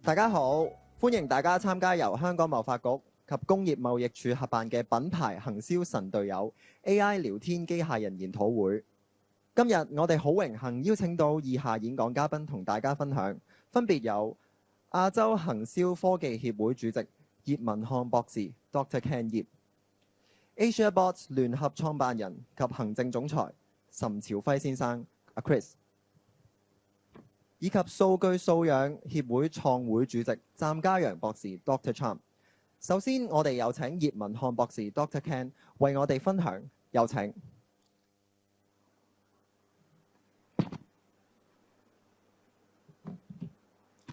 大家好，歡迎大家參加由香港貿發局及工業貿易署合辦嘅品牌行銷神隊友 AI 聊天機械人研討會。今日我哋好榮幸邀請到以下演講嘉賓同大家分享，分別有亞洲行銷科技協會主席葉文漢博士 Dr. Ken 葉、AsiaBots 聯合創辦人及行政總裁岑朝輝先生阿 Chris， 以及數據素養協會創會主席湛家陽博士 Dr. Trump。首先，我哋有請葉文漢博士 Dr. Ken 為我哋分享，有請。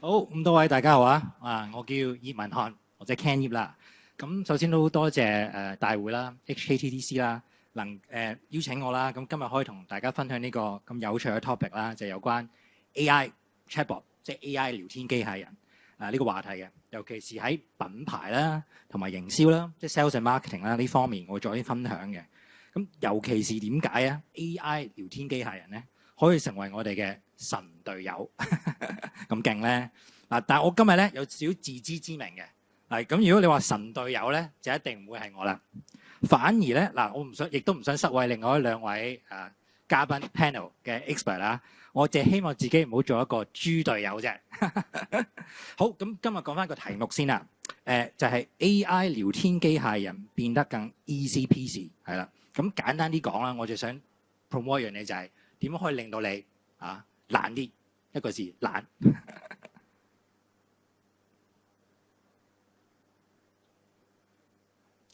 好，咁多位大家好啊！我叫葉文漢或者 Ken 葉啦。咁首先都多謝大會啦 ，HKTDC 啦，能邀請我啦。咁今日可以同大家分享呢個咁有趣嘅 topic 啦，就係有關 AI chatbot， 即係 AI 聊天機械人呢個話題嘅。尤其是喺品牌啦同埋營銷啦，即係 sales and marketing 啦呢方面，我會做啲分享嘅。咁尤其是點解啊 AI 聊天機械人咧可以成為我哋嘅神隊友咁勁咧？但係我今日咧有少少自知之明嘅。咁如果你話神隊友咧，就一定唔會係我啦。反而咧我唔想，亦都唔想失位另外兩位嘉賓 panel 嘅 expert 啦。我淨係希望自己唔好做一個豬隊友啫。好，咁今日講翻個題目先啦。就係 AI 聊天機械人變得更 easy peasy 係啦。咁簡單啲講啦，我就想 promote 一樣嘢，就係點樣可以令到你懶啲，一個字懶。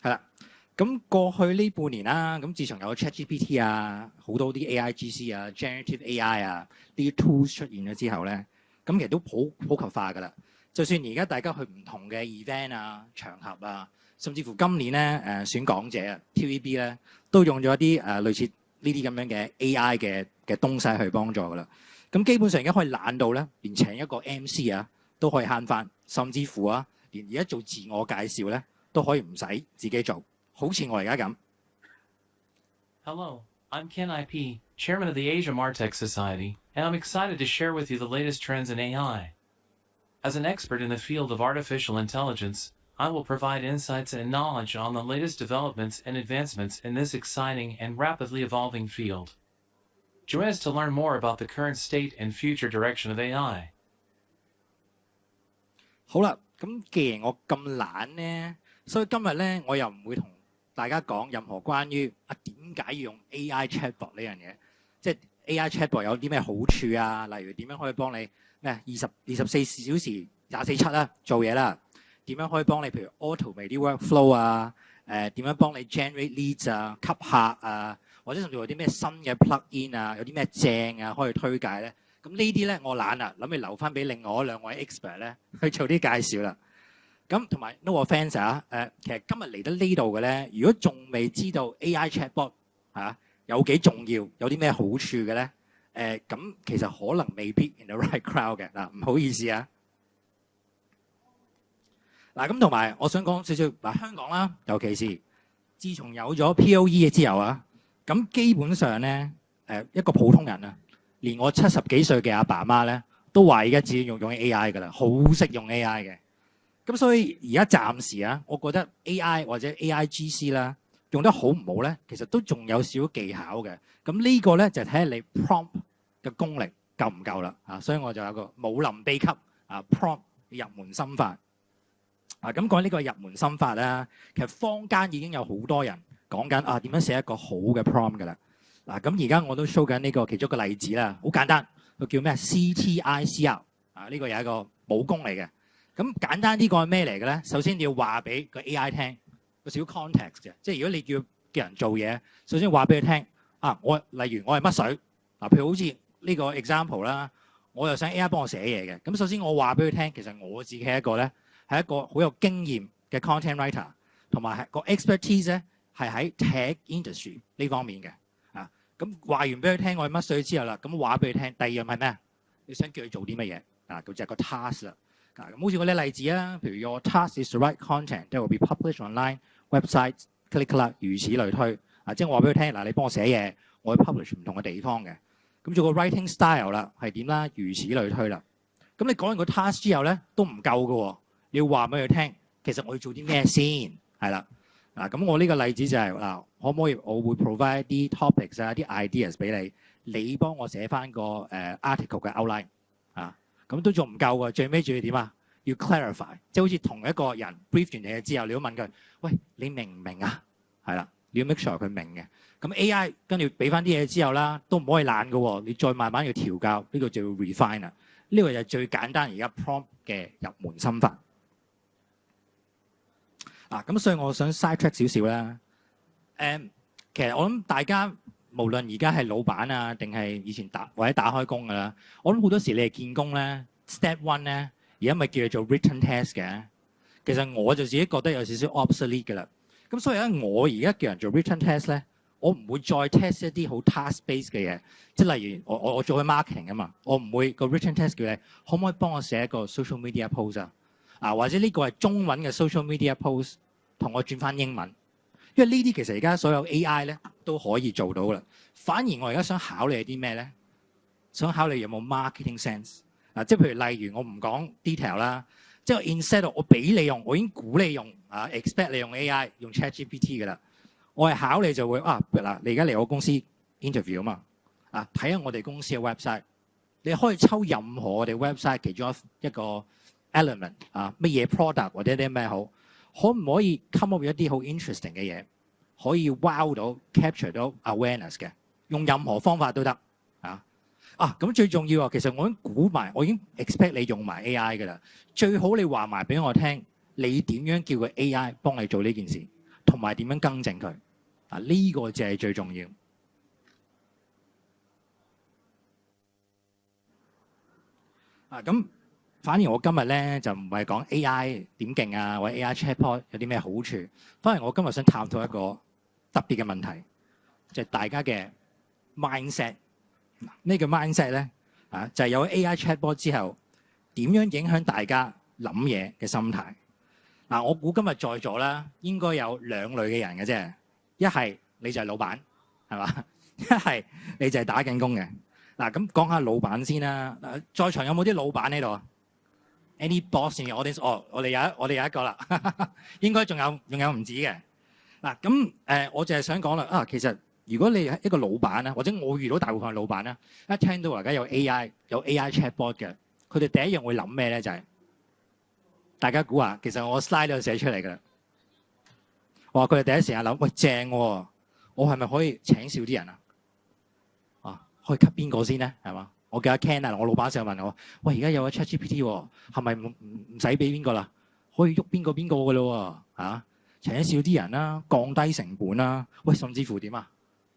係啦，咁過去呢半年啦，咁自從有 ChatGPT 好多啲 AIGC Generative AI 呢啲 tools 出現咗之後咧，咁其實都普及化㗎啦。就算而家大家去唔同嘅 event 場合甚至乎今年咧選港姐TVB 咧都用咗一啲類似呢啲咁樣嘅 AI 嘅東西去幫助㗎啦。咁基本上而家可以懶到咧，連請一個 MC 都可以慳翻，甚至乎連而家做自我介紹咧都可以唔使自己做，好似我而家咁。Hello, I'm Ken IP, Chairman of the Asia Martech Society, and I'm excited to share with you the latest trends in AI. As an expert in the field of artificial intelligence, I will provide insights and knowledge on the latest developments and advancements in this exciting and rapidly evolving field. Join us to learn more about the current state and future direction of AI. 好啦，咁既然我咁懶咧，所以今日咧我又唔會同大家講任何關於點解要用 AI chatbot 呢樣嘢，即係 AI chatbot 有啲咩好處例如點樣可以幫你24小時24/7做嘢啦，點樣可以幫你譬如 automate 啲 workflow 點樣幫你 generate leads 吸客或者甚至有啲咩新嘅 plug-in 有啲咩正可以推介咧？咁呢啲咧我懶諗住留翻俾另外兩位 expert 咧去做啲介紹啦。咁同埋 no offence 其實今日嚟得呢度嘅咧，如果仲未知道 AI chatbot 有幾重要，有啲咩好處嘅咧，咁其實可能未必 in the right crowd 嘅唔好意思咁同埋我想講少少香港啦，尤其是自從有咗 POE 之後咁基本上咧一個普通人連我70幾歲嘅阿爸媽咧都話而家自己用 AI 㗎啦，好識用 AI 嘅。咁所以而家暫時我覺得 AI 或者 AIGC 啦用得好唔好咧，其實都仲有少少技巧嘅。咁呢個咧就睇下你 prompt 嘅功力夠唔夠啦所以我就有個武林秘笈prompt 入門心法咁講呢個入門心法咧，其實坊間已經有好多人講緊點樣寫一個好嘅 prompt 㗎啦。咁而家我都 show 緊呢個其中一個例子啦，好簡單，佢叫咩 CTICR 呢個有一個武功嚟嘅。咁簡單呢個係咩嚟嘅咧？首先你要話俾個 AI 聽個小 context 嘅，即係如果你叫人做嘢，首先話俾佢聽例如我係乜水譬如好似呢個 example 啦，我又想 AI 幫我寫嘢嘅。咁首先我話俾佢聽，其實我自己係一個好有經驗嘅 content writer， 同埋個 expertise 咧係喺 tech industry 呢方面嘅。咁話完俾佢聽我係乜水之後啦，咁話俾佢聽，第二樣係咩？你想叫佢做啲乜嘢佢就係個 task 啦。咁好似嗰啲例子譬如 your task is to write content that will be published online website click 啦，如此類推即係我話俾佢聽你幫我寫嘢，我會 publish 唔同嘅地方嘅。咁做個 writing style 啦係點啦，如此類推啦。咁你講完個 task 之後咧都唔夠嘅喎，你要話俾佢聽，其實我要做啲咩先係啦。嗱，咁我呢個例子就係嗱，可唔可以我會 provide 一啲 topics 啊、啲 ideas 俾你，你幫我寫翻個article 嘅 outline 啊，咁都仲唔夠喎，最尾仲要點啊？要 clarify， 即係好似同一個人 brief 完你之後，你都問佢，喂，你明唔明啊？係啦，你要 make sure 佢明嘅。咁 AI 跟住俾翻啲嘢之後啦，都唔可以懶嘅喎，你再慢慢要調教，呢個就要 refine 啦。呢個就係最簡單而家 prompt 嘅入門心法。咁所以我想 side track 少少啦。其實我諗大家無論而家係老闆啊，定係以前或者打開工㗎啦，我諗好多時你係見工咧 ，step one 咧，而家咪叫做 written test 嘅。其實我就自己覺得有少少 obsolete 㗎啦。咁所以咧，我而家叫人做 written test 咧，我唔會再 test 一啲好 task base 嘅嘢，即係例如我做緊 marketing 啊嘛，我唔會個 written test 叫你可唔可以幫我寫一個 social media post 啊，或者呢個係中文嘅 social media post， 同我轉翻英文，因為呢啲其實而家所有 AI 咧都可以做到啦。反而我而家想考慮係啲咩咧？想考慮有冇 marketing sense 即係譬如例如我唔講 detail 啦，即係 instead of 我俾你用，我已經估你用expect 你用 AI 用 ChatGPT 㗎啦。我係考慮就會嗱，你而家嚟我公司 interview 啊嘛，睇下我哋公司嘅 website， 你可以抽任何我哋 website 其中一個 element 乜嘢 product 或者啲咩好，可唔可以 come up 一啲好 interesting 嘅嘢，可以 wow 到 capture 到 awareness 嘅，用任何方法都得咁最重要其實我已經估埋，我已經 expect 你用埋 AI 㗎啦。最好你話埋俾我聽，你點樣叫個 AI 幫你做呢件事，同埋點樣更正佢呢個就係最重要。咁反而我今日咧就唔係講 AI 點勁啊，或者 AI chatbot 有啲咩好處。反而我今日想探討一個特別嘅問題，就係大家嘅 mindset。咩叫 mindset 咧？就係有 AI chatbot 之後，點樣影響大家諗嘢嘅心態？我估今日在座啦，應該有兩類嘅人嘅啫。一係你就係老闆，係嘛？一係你就係打緊工嘅。咁講下老闆先啦。在場有冇啲老闆喺度啊 ？Any boss in the audience？我哋有一個啦，應該仲有唔止嘅。我就係想講啦。其實如果你係一個老闆啦，或者我遇到大部分嘅老闆啦，一聽到而家有 AI chatbot 嘅，佢哋第一樣會諗咩咧？就係大家估下，其實我 slide 都有寫出嚟㗎啦。我話佢哋第一時間諗，喂，正喎，我係咪可以請少啲人啊？可以 cut 邊個先咧？係嘛？我叫阿 Ken 啊，我老闆成日問我，喂，而家有個 ChatGPT 喎，係咪唔使俾邊個啦？可以喐邊個㗎咯喎？請少啲人啦，降低成本啦，喂，甚至乎點啊？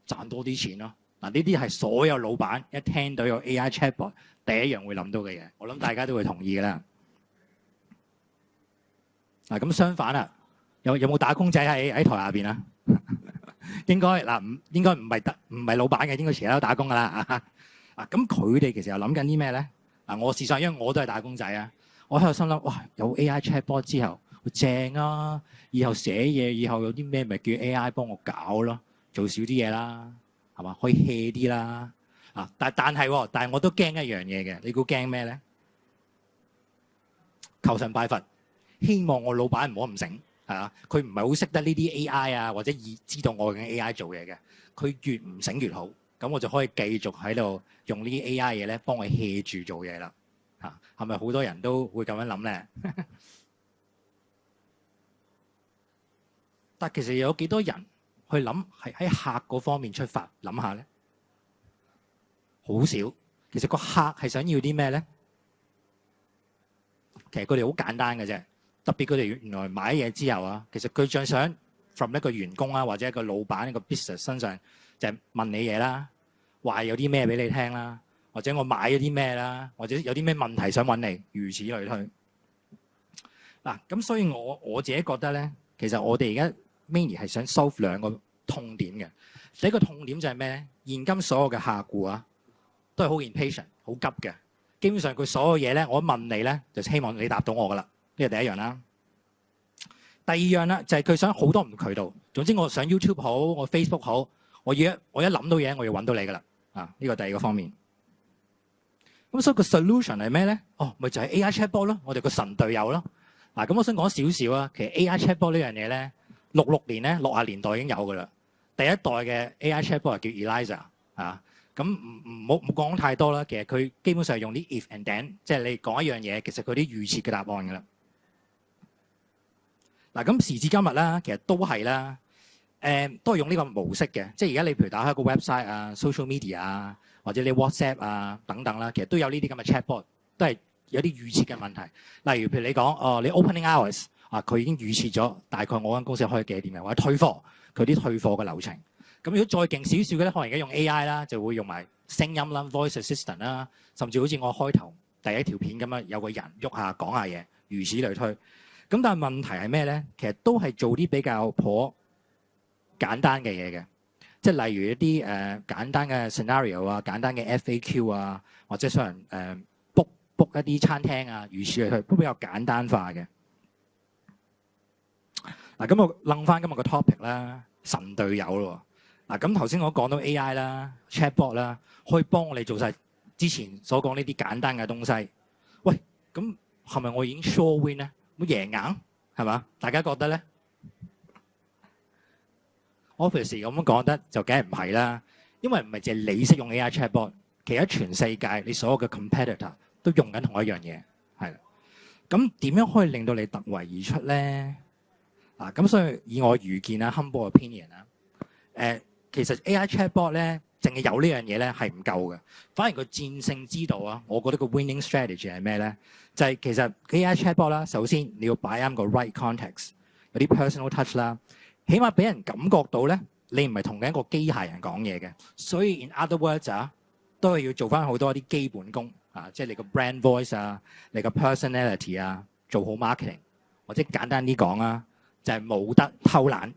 賺多啲錢咯。呢啲係所有老闆一聽到有 AI chatbot 第一樣會諗到嘅嘢，我諗大家都會同意㗎啦。咁相反啊，有冇打工仔喺台下邊啊？應該應該唔係老闆嘅，應該其他都打工㗎啦。咁佢哋其實又諗緊啲咩咧？我事實上因為我都係打工仔啊，我喺度心諗，哇，有 AI chatbot 之後正啊！以後寫嘢，以後有啲咩咪叫 AI 幫我搞咯，做少啲嘢啦，係嘛？可以 hea 啲啦。但係我都驚一樣嘢嘅，你估驚咩咧？求神拜佛，希望我老闆唔好唔醒。佢唔係好識得呢啲 AI 啊，或者知道我用 AI 做嘢嘅，佢越唔醒越好，咁我就可以繼續喺度用呢啲 AI 嘢咧，幫佢 hea 住做嘢啦。係咪好多人都會咁樣諗咧？但其實有幾多人去諗係喺客嗰方面出發諗下咧？好少。其實個客係想要啲咩咧？其實佢哋好簡單嘅啫。特別佢哋原來買嘢之後其實佢最想 from 一個員工或者一個老闆一個 business 身上就係問你嘢啦，話有啲咩俾你聽啦，或者我買咗啲咩啦，或者有啲咩問題想揾你，如此類推。咁所以我自己覺得咧，其實我哋而家 mainly 係想 solve 兩個痛點嘅。第一個痛點就係咩咧？現今所有嘅客戶都係好 impatient 好急嘅，基本上佢所有嘢咧，我一問你咧，就希望你答到我噶啦。呢個第一樣啦。第二樣啦，就係佢想好多唔同渠道。總之我上 YouTube 好，我 Facebook 好，我一諗到嘢，我要揾到你噶啦。呢個第二個方面。咁所以個 solution 係咩咧？咪就係 AI chatbot 咯，我哋個神隊友咯。嗱，咁我想講少少啊。其實 AI chatbot 呢樣嘢咧，66年咧，60年代已經有噶啦。第一代嘅 AI chatbot 係叫 Eliza 啊。咁唔好講太多啦。其實佢基本上係用啲 if and then， 即係你講一樣嘢，其實佢啲預設嘅答案㗎啦。嗱，咁時至今日啦，其實都係啦，都係用呢個模式嘅。即係而家你譬如打開個 website 啊、social media 啊，或者你 WhatsApp 啊等等啦，其實都有呢啲咁嘅 chatbot， 都係有啲預設嘅問題。例如譬如你講你 opening hours 啊，佢已經預設咗大概我間公司開幾多點嘅，或者退貨佢啲退貨嘅流程。咁如果再勁少少嘅咧，可能而家用 AI 啦，就會用埋聲音啦、voice assistant 啦，甚至好似我開頭第一條片咁樣，有個人喐下講下嘢，如此類推。咁但係問題係咩咧？其實都係做啲比較頗簡單嘅嘢嘅，即係例如一啲簡單嘅 scenario 啊、簡單嘅 FAQ 啊，或者想人book 一啲餐廳啊，如此類推，都比較簡單化嘅。嗱，咁我諗翻今日個 topic 啦，神隊友咯。嗱，咁頭先我講到 AI 啦、chatbot 啦，可以幫我哋做晒之前所講呢啲簡單嘅東西。喂，咁係咪我已經 sure win 咧？咁贏硬係嘛？大家覺得咧 ？Office 咁樣講得就梗係唔係啦，因為唔係淨係你識用 AI chatbot， 其實全世界你所有嘅 competitor 都用緊同一樣嘢，係啦。咁點樣可以令到你突圍而出咧？咁所以以我愚見啊 humble opinion 啊，其實 AI chatbot 咧，淨係有呢樣嘢咧係唔夠嘅，反而個戰勝之道啊，我覺得個 winning strategy 係咩咧？就係其實 AI chatbot 啦，首先你要擺啱個 right context， 有啲 personal touch 啦，起碼俾人感覺到咧，你唔係同緊一個機械人講嘢嘅。所以 in other words 啊，都係要做翻好多一啲基本功啊，即係你個 brand voice 啊，你個 personality 啊，做好 marketing， 或者簡單啲講啊，就係冇得偷懶，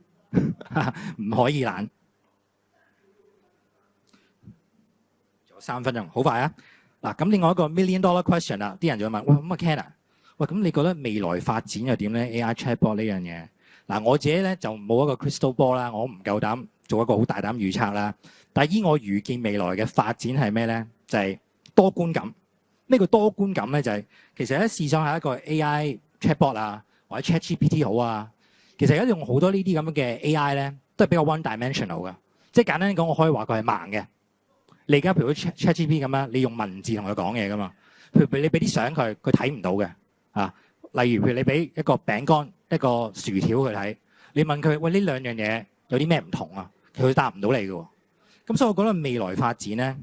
唔可以懶。仲有3分鐘，好快啊！嗱，咁另外一個 million dollar question 啦，啲人就會問：喂，咁啊 Ken 啊，喂，咁你覺得未來發展又點咧 ？AI chatbot 呢樣嘢，嗱，我自己咧就冇一個 crystal ball 啦，我唔夠膽做一個好大膽預測啦。但係依我預見未來嘅發展係咩咧？就係多觀感。咩叫多觀感咧？就係其實咧試想係一個 AI chatbot 啊，或者 ChatGPT 好啊，其實而家用好多呢啲咁嘅 AI 咧，都係比較 one dimensional 嘅，即係簡單講，我可以話佢係盲嘅。你而家譬如 ChatGPT 咁啦，你用文字同佢講嘢噶嘛？譬如你俾啲相佢，佢睇唔到嘅啊。例如譬如你俾一個餅乾、一個薯條佢睇，你問佢喂，呢兩樣嘢有啲咩唔同啊？佢答唔到你嘅喎。咁所以我覺得未來發展咧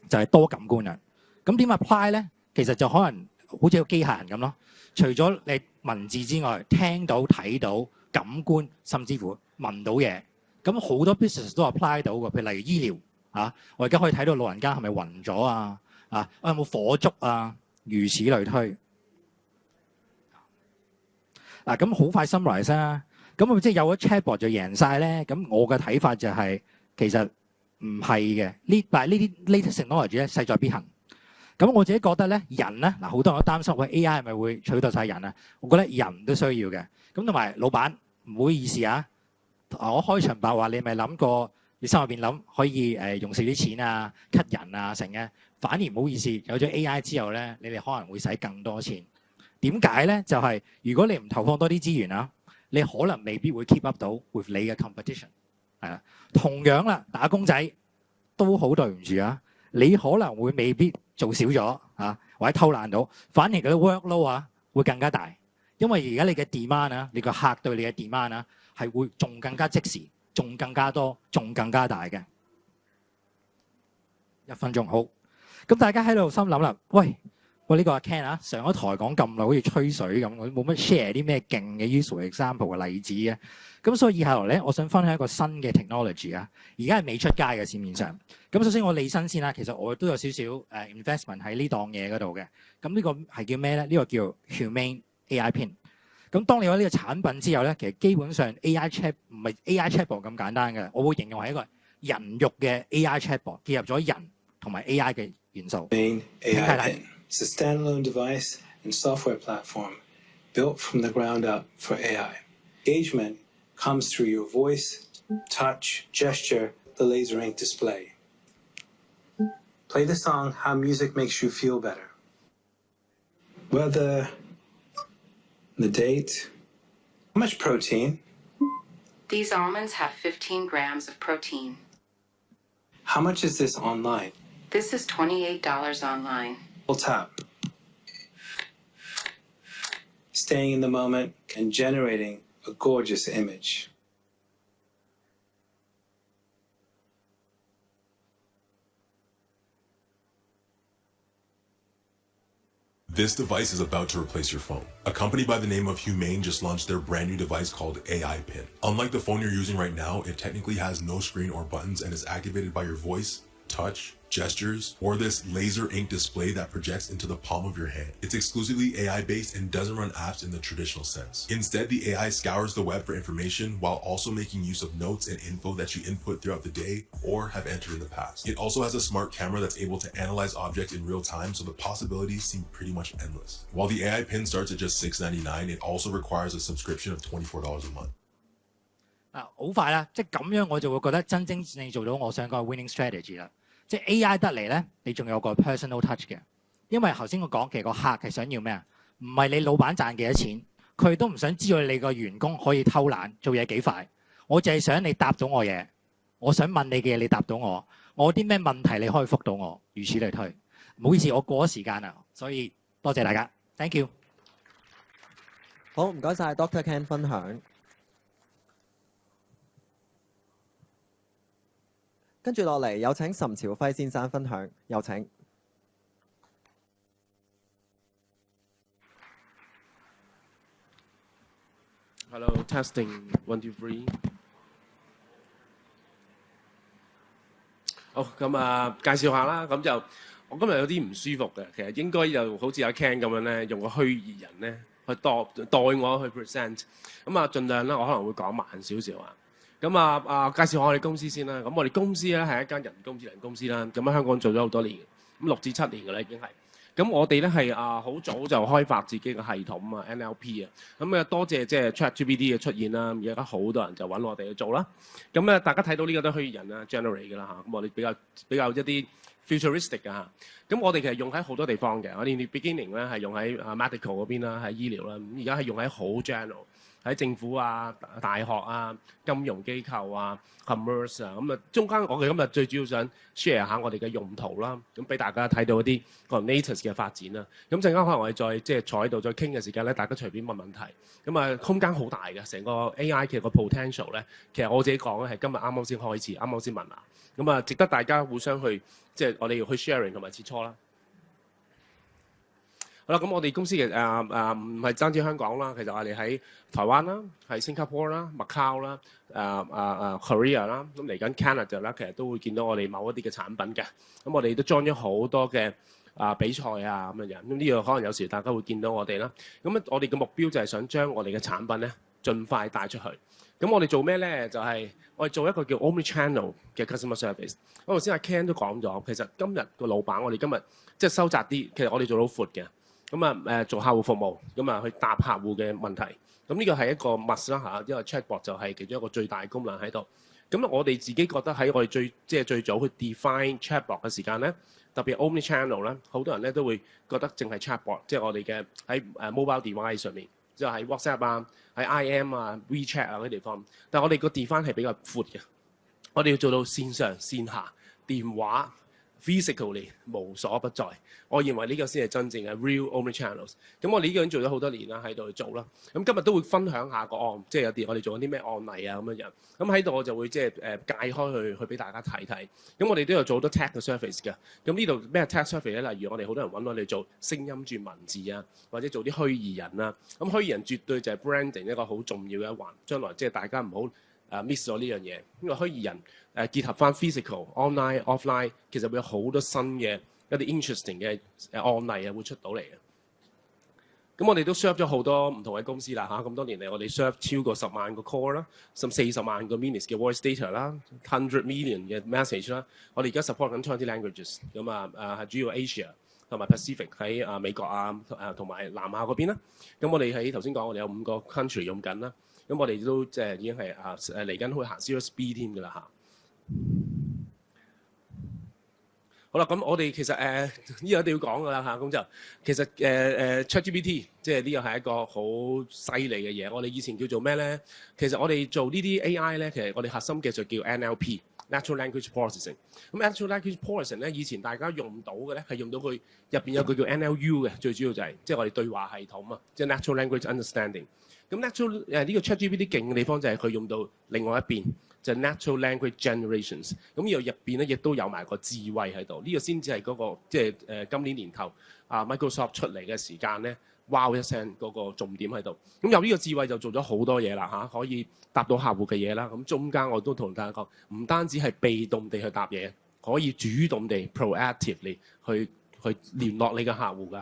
就係多感官啊。咁點 apply 咧？其實就可能好似個機械人咁咯。除咗你文字之外，聽到、睇到、感官，甚至乎聞到嘢，咁好多 business 都 apply 到嘅。譬如例如醫療。我而家可以睇到老人家係咪暈咗啊？我有冇火燭啊？如此類推。咁好快 summarize 啦。咁即係有咗 chatbot 就贏晒咧？咁我嘅睇法就係其實唔係嘅。但係呢啲 latest technology 咧勢在必行。咁我自己覺得咧，人咧好多人都擔心喂 AI 係咪會取代晒人啊？我覺得人都需要嘅。咁同埋老闆唔好意思啊，我開場白話你咪諗過。你心入邊諗可以用少啲錢啊、cut 人啊成嘅，反而唔好意思，有咗 AI 之後咧，你哋可能會使更多錢。點解咧？就係如果你唔投放多啲資源啊，你可能未必會 keep up 到 with 你嘅 competition。係啊，同樣啦，打工仔都好對唔住啊，你可能會未必做少咗啊，或者偷懶到，反而嗰啲 workload 啊會更加大，因為而家你嘅 demand 啊，你個客對你嘅 demand 啊係會仲更加即時。仲更加多，仲更加大嘅。1分鐘好，咁大家喺度心諗啦，喂，呢個阿 Ken 啊，上咗台講咁耐，好似吹水咁，我冇乜 share 啲咩勁嘅 useful example 嘅例子嘅。咁所以以下來咧，我想分享一個新嘅 technology 啊，而家係未出街嘅市面上。咁首先我理身先啦，其實我都有少少investment 喺呢檔嘢嗰度嘅。咁呢個係叫咩咧？呢個叫 Humane AI Pin。咁當你有呢個產品之後咧，其實基本上 AI chat 唔係 AI chatbot 咁簡單嘅，我會形容係一個人肉嘅 AI chatbot， 結合咗人同埋 AI 嘅元素。AI Pin. It's a standalone device and software platform built from the ground up for AI. Engagement comes through your voice, touch, gesture, the laser ink display. Play the song How Music Makes You Feel Better. Weather, the date, how much protein, These almonds have 15 grams of protein. how much is this online? This is $28 online. Full tap. Staying in the moment and generating a gorgeous image. This device is about to replace your phone. A company by the name of Humane just launched their brand new device called AI Pin. Unlike the phone you're using right now, it technically has no screen or buttons and is activated by your voice, touch, gestures, or this laser ink display that projects into the palm of your hand. It's exclusively AI based and doesn't run apps in the traditional sense. Instead, the AI scours the web for information while also making use of notes and info that you input throughout the day or have entered in the past. It also has a smart camera that's able to analyze objects in real time, so the possibilities seem pretty much endless. While the AI Pin starts at just $6.99, it also requires a subscription of $24 a month. 好快啦，即係咁樣我就會覺得真正做到我想講嘅 winning strategy 啦。即係 AI 得嚟咧，你仲有個 personal touch 嘅。因為頭先我講其實個客係想要咩啊？唔係你老闆賺幾多錢，佢都唔想知道你個員工可以偷懶做嘢幾快。我就係想你答到我嘢，我想問你嘅嘢你答到我，我啲咩問題你可以覆到我，如此類推。唔好意思，我過咗時間啦，所以多謝大家 ，thank you。好，唔該晒 Dr. Ken 分享。跟住落嚟，有請岑朝輝先生分享，有請。Hello, testing 1 2 3。好，咁介紹下啦。咁就我今日有啲唔舒服嘅，其實應該就好似阿 Ken 咁樣咧，用個虛擬人咧去代我去 present。咁盡量咧，我可能會講慢少少啊。咁介紹下我哋公司先啦。咁我哋公司咧係一間人工智能公司啦。咁喺香港做咗好多年，咁6至7年嘅啦已經係。咁我哋咧係好早就開發自己嘅系統啊 NLP 啊。咁多謝即係 ChatGPT 嘅出現啦。而家好多人就揾我哋去做啦。咁大家睇到呢個都虛擬人啦 generate 嘅啦嚇。咁我哋比較一啲 futuristic 嘅嚇。咁我哋其實用喺好多地方嘅。我哋 beginning 咧係用喺medical 嗰邊啦，喺醫療啦。咁而家係用喺好 general。喺政府啊、大學啊、金融機構啊、commerce 啊，咁中間我哋今日最主要想 share 下我哋嘅用途啦，咁俾大家睇到一啲個 latest 嘅發展啦。咁陣間可能我哋再即係坐喺度再傾嘅時間咧，大家隨便問問題。咁空間好大嘅，成個 AI 其實個 potential 咧，其實我自己講咧係今日啱啱先開始，啱啱先問啊。咁值得大家互相去即係我哋要去 sharing 同埋切磋啦。好啦，咁我哋公司嘅唔係單止香港啦，其實我哋喺台灣啦、喺新加坡啦、Macau 啦、Korea 啦，咁嚟緊 Canada 啦，其實都會見到我哋某一啲嘅產品嘅。咁我哋都 join 咗好多嘅比賽啊咁樣。咁呢個可能有時大家會見到我哋啦。咁我哋嘅目標就係想將我哋嘅產品咧盡快帶出去。咁我哋做咩咧？就係我哋做一個叫 Omnichannel 嘅 customer service。我頭先阿 Ken 都講咗，其實今日個老闆，我哋今日即係收窄啲，其實我哋做到闊嘅。咁做客戶服務，咁去答客戶嘅問題。咁呢個係一個 must 啦嚇，因為 chatbot 就係其中一個最大功能喺度。咁我哋自己覺得喺我哋最早去 define chatbot 嘅時間咧，特別 omnichannel 咧，好多人咧都會覺得淨係 chatbot，即係我哋嘅喺mobile device 上面，即係喺 WhatsApp 啊、喺 IM 啊、WeChat 啊嗰啲地方。但係我哋個 define 係比較闊嘅，我哋要做到線上線下電話。physically 無所不在，我認為呢個先係真正嘅 real omnichannels。咁我哋呢個已經做咗好多年啦，喺度去做啦。咁今日都會分享下個案，即係有啲我哋做緊啲咩案例啊咁樣樣。咁喺度我就會即係解開去俾大家睇睇。咁我哋都有做好多 tech 嘅 service 嘅。咁呢度咩 tech service 咧？例如我哋好多人揾我哋做聲音轉文字啊，或者做啲虛擬人啊。咁虛擬人絕對就係 branding 一個好重要嘅一環。將來即係大家唔好miss 咗呢樣嘢，因為虛擬人結合翻 physical、online、offline， 其實會有好多新嘅一啲 interesting 嘅案例啊，會出到嚟嘅。咁我哋都 serve 咗好多唔同嘅公司啦嚇，咁多年嚟我哋 serve 超過10萬個 call 啦，甚至40萬個 minutes 嘅 voice data 啦，100 million 嘅 message 啦。我哋而家 support 緊20 languages， 咁係主要 Asia 同埋 Pacific 喺美國同埋南亞嗰邊啦。咁我哋喺頭先講，我哋有5個 country 用緊啦。咁我哋都即係已經係嚟緊去行 Series B 添㗎啦嚇。好啦，咁我哋其實呢個一定要講㗎啦嚇，咁就其實ChatGPT 即係呢個係一個好犀利嘅嘢。我哋以前叫做咩咧？其實我哋做呢啲 AI 咧，其實我哋核心技術叫 NLP（Natural Language Processing）。咁 Natural Language Processing 咧，以前大家用唔到嘅咧，係用到佢入邊有個叫 NLU 嘅，最主要就係即係我哋對話系統啊，即係 Natural Language Understanding。咁 Natural 呢個 ChatGPT 勁嘅地方就係佢用到另外一邊。就 natural language generations， 咁呢度入邊咧亦都有埋個智慧喺度，呢、個先至係嗰個即係今年年頭Microsoft 出嚟嘅時間咧，wow 一聲嗰個重點喺度。咁有呢個智慧就做咗好多嘢啦嚇，可以答到客戶嘅嘢啦。咁中間我都同大家講，唔單止係被動地去答嘢，可以主動地 proactively 去聯絡你嘅客戶㗎。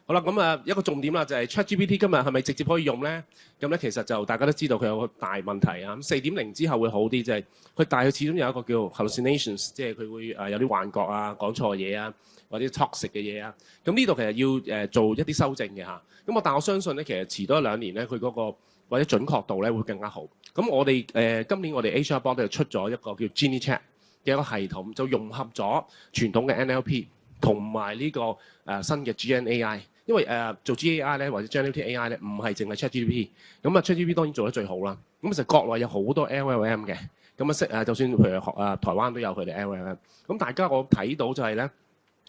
好啦，咁一個重點啦，就係 ChatGPT 今日係咪直接可以用咧？咁咧其實就大家都知道佢有個大問題啊。咁4.0之後會好啲，就係佢始終有一個叫 hallucinations， 即係佢會有啲幻覺啊、講錯嘢啊，或者 toxic 嘅嘢啊。咁呢度其實要做一啲修正嘅嚇。但我相信咧，其實遲多1-2年咧，佢嗰個或者準確度咧會更加好。咁我哋今年我哋 AsiaBot 就出咗一個叫 Genie Chat 嘅一個系統，就融合咗傳統嘅 NLP 同埋呢個新嘅 GNAI。因為做 GAI 咧或者 Generative AI 咧唔係淨係 ChatGPT， 咁ChatGPT 當然做得最好啦。咁其實國內有好多 LLM 嘅，咁就算譬如台灣都有佢哋 LLM。咁大家我睇到就係咧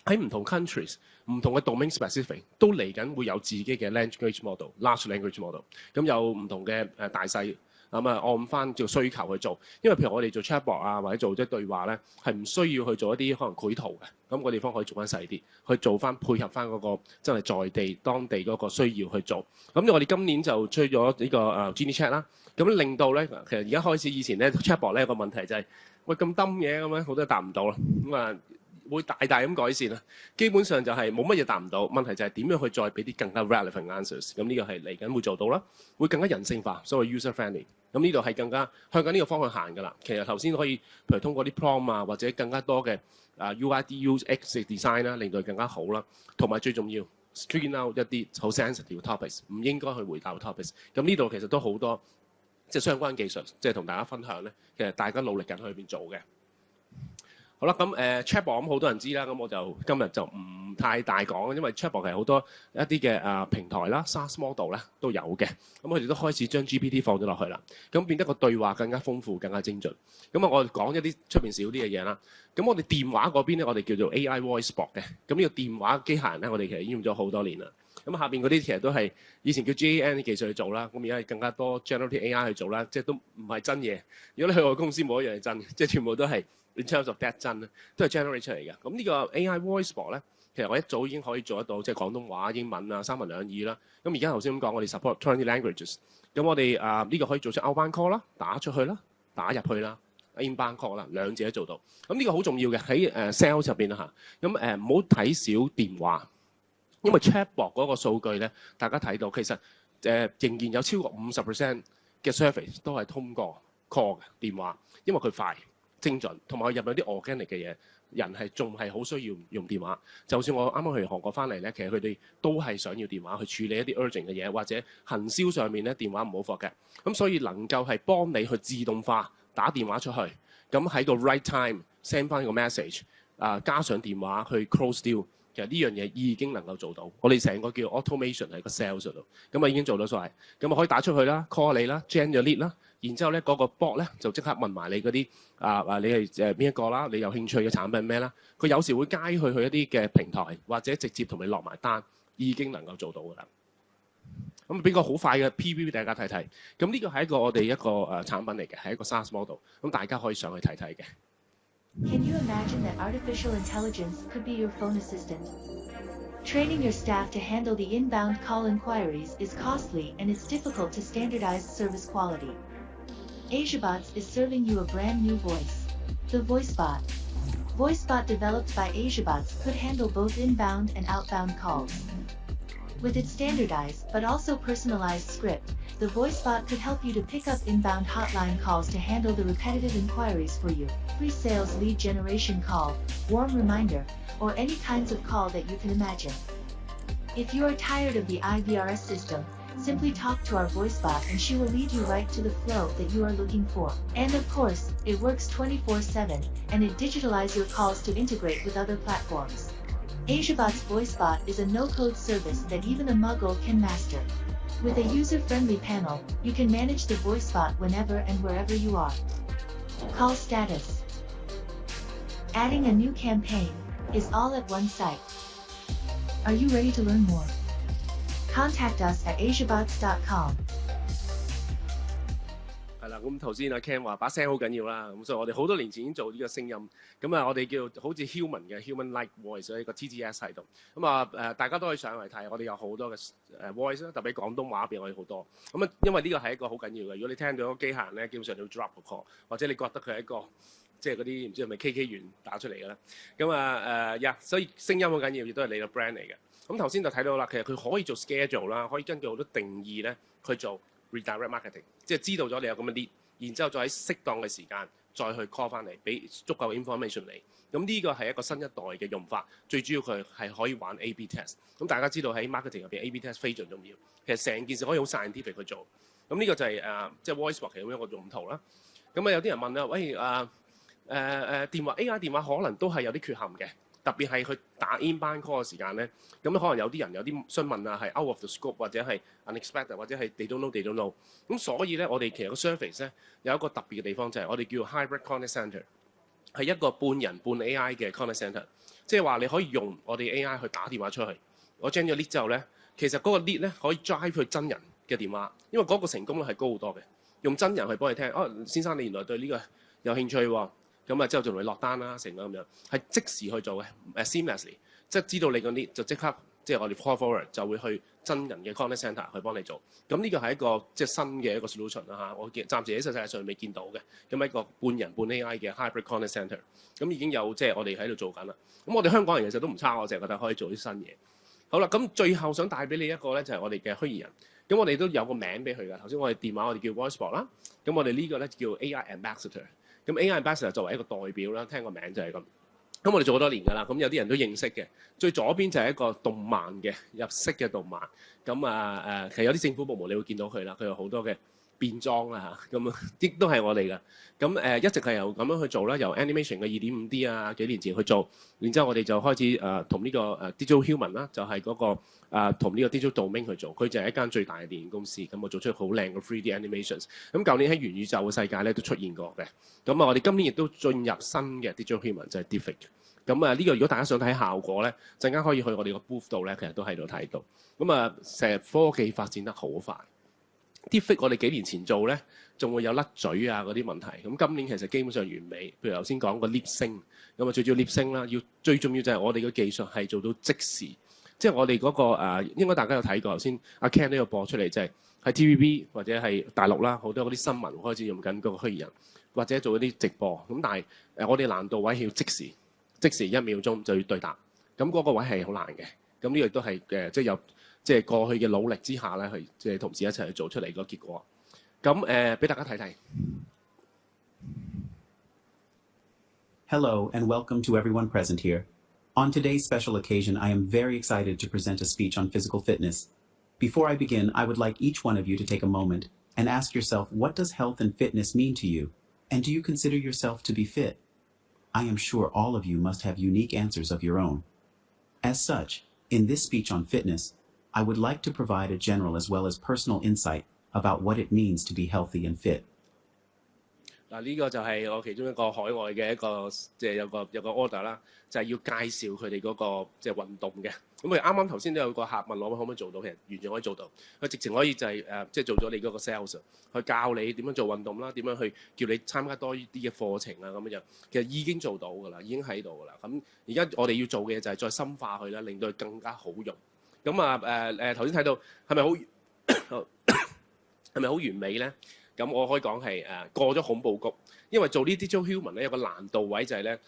喺唔同 countries、唔同嘅 domain specific 都嚟緊會有自己嘅 language model、large language model。咁有唔同嘅大細。按翻照需求去做，因為譬如我哋做 chatbot 啊，或者做即係對話咧，係唔需要去做一啲可能繪圖嘅，咁個地方可以做翻細啲，去做翻配合翻嗰個真係在地當地嗰個需要去做。咁我哋今年就出咗呢個Genie Chat 啦，咁令到咧其實而家開始以前咧 chatbot 咧有個問題就係喂咁dumb嘢咁樣，好多答唔到啦，會大咁改善啦。基本上就係冇乜嘢答唔到，問題就係點樣去再俾啲更加 relevant answers。咁呢個係嚟緊會做到啦，會更加人性化，所謂 user friendly。咁呢度係更加向緊呢個方向行㗎啦。其實頭先可以譬如通過啲 prompt 啊，或者更加多嘅UID、UX design 啦，令到佢更加好啦。同埋最重要 screen out 一啲好 sensitive topics， 唔應該去回答 topics。咁呢度其實都好多即係相關技術，即係同大家分享咧。其實大家努力緊去邊做嘅。好啦，咁Chatbot 咁好多人知啦，咁我就今日就唔太大講，因為 Chatbot 其實好多一啲嘅平台啦、SaaS model 咧都有嘅，咁佢哋都開始將 GPT 放咗落去啦，咁變得個對話更加豐富、更加精準。咁我哋講一啲出邊少啲嘅嘢啦。咁我哋電話嗰邊咧，我哋叫做 AI Voice Bot 嘅。咁呢個電話機械人咧，我哋其實已經用咗好多年啦。咁下邊嗰啲其實都係以前叫 GAN 技術去做啦，咁而家係更加多 Generative AI 去做啦，即係都唔係真嘢。如果你去我公司冇一樣係真嘅，即係全部都係 in terms of that 真咧，都係 generate 出嚟嘅。咁呢個 AI Voice Bot 咧，其實我一早已經可以做得到，即係廣東話、英文啊、三文兩語啦。咁而家頭先咁講，我哋 support 20 languages。咁我哋呢個可以做出 outbound call 啦，打出去啦，打入去啦 ，inbound call 啦，兩者都做到。咁呢個好重要嘅喺sales 入邊啦嚇。咁唔好睇少電話。因為 Chatbot 嗰個數據咧，大家睇到其實仍然有超過50% 嘅 service 都係通過 call 嘅電話，因為佢快、精準，同埋佢入咗啲 organic 嘅嘢，人係仲係好需要用電話。就算我啱啱去韓國翻嚟咧，其實佢哋都係想要電話去處理一啲 urgent 嘅嘢，或者行銷上面咧電話唔好貨嘅。咁所以能夠係幫你去自動化打電話出去，咁喺個 right time send 翻個 message， 加上電話去 close deal。其實呢樣嘢已經能夠做到，我哋成個叫 automation 喺個 sales 度，咁已經做到晒，咁可以打出去啦 ，call 你啦 ，gen 咗 lead 啦，然之後咧嗰個 bot 咧就即刻問埋你嗰啲你係邊一個啦，你有興趣嘅產品咩啦，佢有時會街去一啲嘅平台，或者直接同你落埋單，已經能夠做到㗎啦。咁俾個好快嘅 PV 俾大家睇睇，咁呢個係我哋一個產品嚟嘅，係一個 SaaS model，咁大家可以上去睇睇嘅。Can you imagine that artificial intelligence could be your phone assistant? Training your staff to handle the inbound call inquiries is costly and it's difficult to standardize service quality. AsiaBots is serving you a brand new voice, the VoiceBot. VoiceBot developed by AsiaBots could handle both inbound and outbound calls. With its standardized but also personalized script, the VoiceBot could help you to pick up inbound hotline calls to handle the repetitive inquiries for you, pre-sales lead generation call, warm reminder, or any kinds of call that you can imagine. If you are tired of the IVRS system, Simply talk to our voice bot and she will lead you right to the flow that you are looking for. And of course, it works 24/7, and it digitalizes your calls to integrate with other platforms. AsiaBot's voice bot is a no-code service that even a muggle can master. With a user-friendly panel, you can manage the voice bot whenever and wherever you are. Call status. Adding a new campaign is all at one site. Are you ready to learn more? Contact us at asiabots.com. 係啦，咁頭先阿 Ken 話把聲好緊要啦，咁所以我哋好多年前已經做呢個聲音，咁啊我哋叫好似 human 嘅 human-like voice 一個 TGS 喺度，咁啊大家都可以上嚟睇，我哋有好多嘅voice 啦，特別廣東話入邊我哋好多，咁啊因為呢個係一個好緊要嘅，如果你聽到機械人咧，基本上你要 drop 個 call， 或者你覺得佢係一個即係嗰啲唔知係咪 KK 員打出嚟嘅咧，咁所以聲音好緊要，亦都係你個 brand 嚟嘅。咁頭先就睇到啦，其實佢可以做 schedule 啦，可以根據好多定義咧去做 redirect marketing， 即係知道咗你有咁嘅 lead， 然之後再喺適當嘅時間再去 call 翻嚟，俾足夠 information 你。咁呢個係一個新一代嘅用法，最主要佢係可以玩 A/B test。咁大家知道喺 marketing 入邊 A/B test 非常重要，其實成件事可以好 scientific 去做。咁呢個就係即係 voicebot 其中一個用途啦。咁有啲人問啦，喂電話 AI 電話可能都係有啲缺陷嘅。特別係佢打 inbound call 嘅時間咧，咁可能有啲人有啲詢問啊，係 out of the scope 或者係 unexpected 或者係 they don't know。咁所以咧，我哋其實個 service 咧有一個特別嘅地方就係我哋叫 hybrid contact centre， 係一個半人半 AI 嘅 contact centre， 即係話你可以用我哋 AI 去打電話出去。我 generate 咗 lead 之後咧，其實嗰個 lead 咧可以 drive 去真人嘅電話，因為嗰個成功率係高好多嘅。用真人去幫你聽，先生你原來對呢個有興趣喎。咁之後就同你落單啦，成個咁樣係即時去做嘅，seamlessly， 即係知道你個 lead就即刻，即係我哋 call forward 就會去真人嘅 contact centre 去幫你做。咁呢個係一個即係新嘅一個 solution 啦嚇，我暫時喺世界上未見到嘅。咁一個半人半 AI 嘅 hybrid contact centre， 咁已經有即係我哋喺度做緊啦。咁我哋香港人其實都唔差，我淨係覺得可以做啲新嘢。好啦，咁最後想帶俾你一個咧就係我哋嘅虛擬人。咁我哋都有個名俾佢㗎。頭先我哋電話我哋叫 voicebot 啦，咁我哋呢個咧叫 AI ambassador。咁 AI ambassador 作為一個代表啦，聽個名就係咁。咁我哋做好多年㗎啦，咁有啲人都認識嘅。最左邊就係一個動漫嘅日式嘅動漫。咁其實有啲政府部門你會見到佢啦，佢有好多嘅變裝啦嚇，咁亦都係我哋㗎。咁一直係由咁樣去做啦，由 animation 嘅 2.5D 啊幾年前去做，然之後我哋就開始同呢個digital human 啦，就係嗰個同呢個 digital domain 去做，佢就係一間最大嘅電影公司，咁我做出好靚嘅 3D animations。咁舊年喺元宇宙嘅世界咧都出現過嘅。咁我哋今年亦都進入新嘅 digital human 就係 deepfake。咁呢個如果大家想睇效果咧，陣間可以去我哋個 booth 度咧，其實都喺度睇到。咁成日科技發展得好快。Deepfake 我哋幾年前做咧，仲會有甩嘴啊嗰啲問題。咁今年其實基本上完美。譬如頭先講個 lip sync， 咁最主要 lip sync 啦，最重要就係我哋嘅技術係做到即時，即係我哋嗰個應該大家有睇過頭先阿 Ken 都有播出嚟，就係喺 TVB 或者係大陸啦，好多嗰啲新聞開始用緊嗰個虛擬人，或者做一啲直播。咁但係我哋難度位係要即時1秒鐘就要對答，咁嗰個位係好難嘅。咁呢個亦都係即係有。即係過去嘅努力之下咧，去即係同事一齊去做出嚟個結果。咁俾大家睇睇。Hello and welcome to everyone present here. On today's special occasion, I am very excited to present a speech on physical fitness. Before I begin, I would like each one of you to take a moment and ask yourself, what does health and fitness mean to you? And do you consider yourself to be fit? I am sure all of you must have unique answers of your own. As such, in this speech on fitness, I would like to provide a general as well as personal insight about what it means to be healthy and fit. 嗱，呢個就係我其中一個海外嘅一個即係有個 order 啦，就係要介紹佢哋嗰個即係運動嘅。咁佢啱啱頭先都有個客問我可唔可以做到，其實完全可以做到。佢直情可以就係即係做咗你嗰個 sales， 去教你點樣做運動啦，點樣去叫你參加多啲嘅課程啊咁樣。其實已經做到㗎啦，已經喺度㗎啦。咁而家我哋要做嘅就係再深化佢啦，令到佢更加好用。咁頭先睇到係咪好係咪好完美咧？咁我可以講係過咗恐怖谷，因為做呢啲 digital human 咧有個難度位就係咧